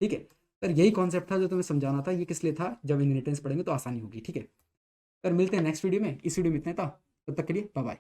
ठीक है। पर यही कॉन्सेप्ट था जो तुम्हें समझाना था, ये किस लिए था, जब इनहेरिटेंस पढ़ेंगे तो आसानी होगी, ठीक है। पर मिलते हैं नेक्स्ट वीडियो में, इस वीडियो में इतना था, तब तक के लिए बाय बाय।